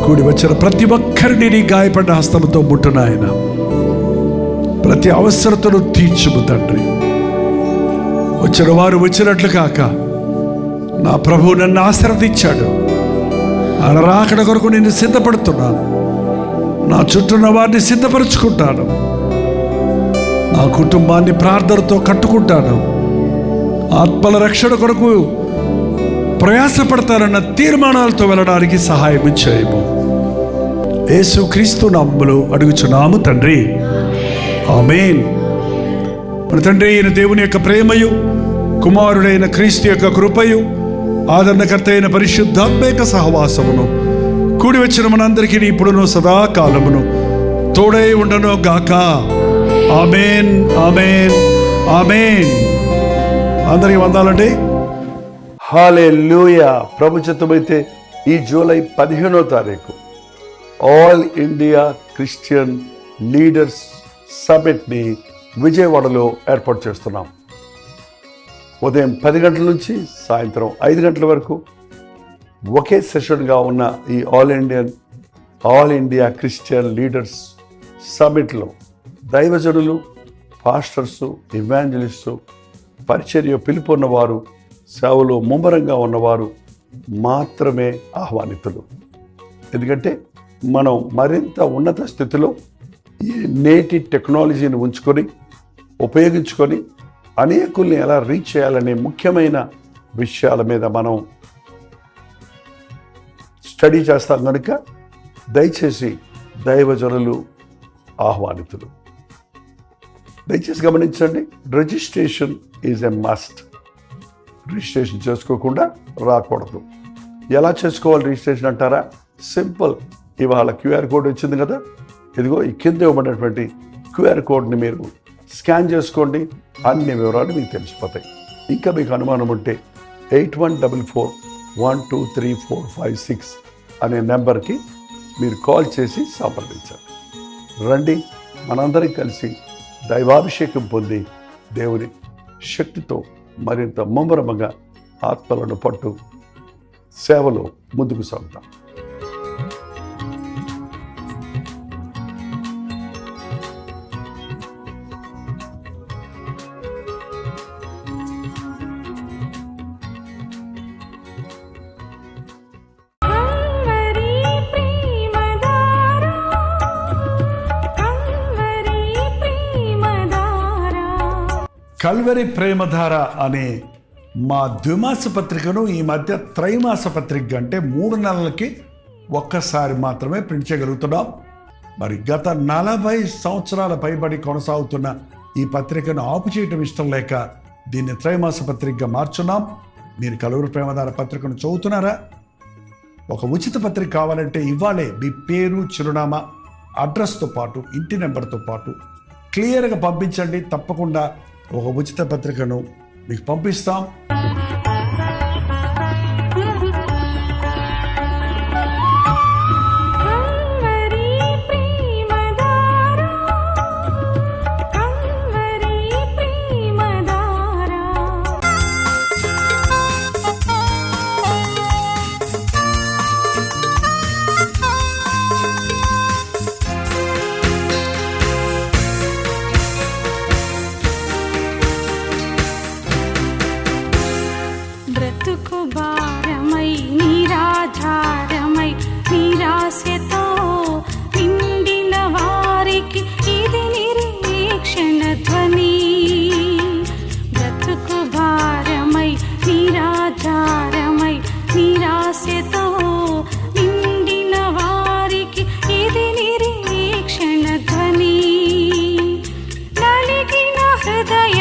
కూడి వచ్చిన ప్రతి ఒక్కరిని నీ గాయపడ్డ హస్తముతో ముట్టునాయన. ప్రతి అవసరతను తీర్చుము తండ్రి. వచ్చిన వారు వచ్చినట్లు కాక నా ప్రభు నన్ను ఆశీర్వదించాడు. ఆయన రాకడ కొరకు నేను సిద్ధపడుతున్నాను. నా చుట్టూన్న వారిని సిద్ధపరుచుకుంటాను. నా కుటుంబాన్ని ప్రార్థనతో కట్టుకుంటాను. ఆత్మల రక్షణ కొరకు ప్రయాసపడతారన్న తీర్మానాలతో వెళ్ళడానికి సహాయం చేయము. యేసుక్రీస్తు నామములో అడుగుచున్నాము తండ్రి, ఆమేన్. మన తండ్రి అయిన దేవుని యొక్క ప్రేమయు, కుమారుడైన క్రీస్తు యొక్క కృపయు, ఆదరణకర్త అయిన పరిశుద్ధాత్మ యొక్క సహవాసమును కూడి వచ్చిన మనందరికీ ఇప్పుడును సదాకాలమును తోడై ఉండను గాక. ఆమేన్, ఆమేన్, ఆమేన్. అందరికీ వందాలండి. హల్లెలూయా. ప్రభు చిత్తమైతే ఈ జూలై 15వ తారీఖు ఆల్ ఇండియా క్రిస్టియన్ లీడర్స్ సమ్మిట్ని విజయవాడలో ఏర్పాటు చేస్తున్నాం. ఉదయం 10 గంటల నుంచి సాయంత్రం 5 గంటల వరకు ఒకే సెషన్గా ఉన్న ఈ ఆల్ ఇండియా క్రిస్టియన్ లీడర్స్ సమ్మిట్లో దైవజనులు, పాస్టర్సు, ఇవాంజలిస్టు, పరిచర్య పిలుపున్నవారు, సేవలో ముమ్మరంగా ఉన్నవారు మాత్రమే ఆహ్వానితులు. ఎందుకంటే మనం మరింత ఉన్నత స్థితిలో ఈ నేటి టెక్నాలజీని ఉపయోగించుకొని అనేకుల్ని ఎలా రీచ్ చేయాలనే ముఖ్యమైన విషయాల మీద మనం స్టడీ చేస్తాం కనుక దయచేసి దైవజనులు ఆహ్వానితులు దయచేసి గమనించండి. Registration is a must. Registration చేసుకోకుండా రాకూడదు. ఎలా చేసుకోవాలి రిజిస్ట్రేషన్ అంటారా? సింపుల్. ఇవాళ క్యూఆర్ కోడ్ వచ్చింది కదా, ఇదిగో ఈ కింద ఇవ్వబడినటువంటి క్యూఆర్ కోడ్ని మీరు స్కాన్ చేసుకోండి. అన్ని వివరాలు మీకు తెలిసిపోతాయి. ఇంకా మీకు అనుమానం ఉంటే 8144123456 అనే నెంబర్కి మీరు కాల్ చేసి సంప్రదించండి. రండి, మనందరం కలిసి దైవాభిషేకం పొంది దేవుని శక్తితో మరింత ముమ్మరముగా ఆత్మలను పట్టు సేవలో ముందుకు సాగుతాం. కల్వరి ప్రేమధార అనే మా ద్విమాస పత్రికను ఈ మధ్య త్రైమాస పత్రిక అంటే 3 నెలలకి ఒక్కసారి మాత్రమే ప్రింట్ చేయగలుగుతున్నాం. మరి గత 40 సంవత్సరాల పైబడి కొనసాగుతున్న ఈ పత్రికను ఆపు చేయటం ఇష్టం లేక దీన్ని త్రైమాస పత్రికగా మార్చున్నాం. మీరు కల్వరి ప్రేమధార పత్రికను చదువుతున్నారా? ఒక ఉచిత పత్రిక కావాలంటే ఇవ్వాలే మీ పేరు, చిరునామా, అడ్రస్తో పాటు ఇంటి నెంబర్తో పాటు క్లియర్గా పంపించండి. తప్పకుండా ఒక ఉచిత పత్రికను మీకు పంపిస్తాం. బ్రతుకు భారమై నిరాధారమై నిరాశతో నిండిన వారికి ఇది నిరీక్షణ ధ్వని. బ్రతుకు భారమై నిరాధారమై నిరాశతో నిండిన వారికి ఇది నిరీక్షణ ధ్వని. నలిగిన హృదయ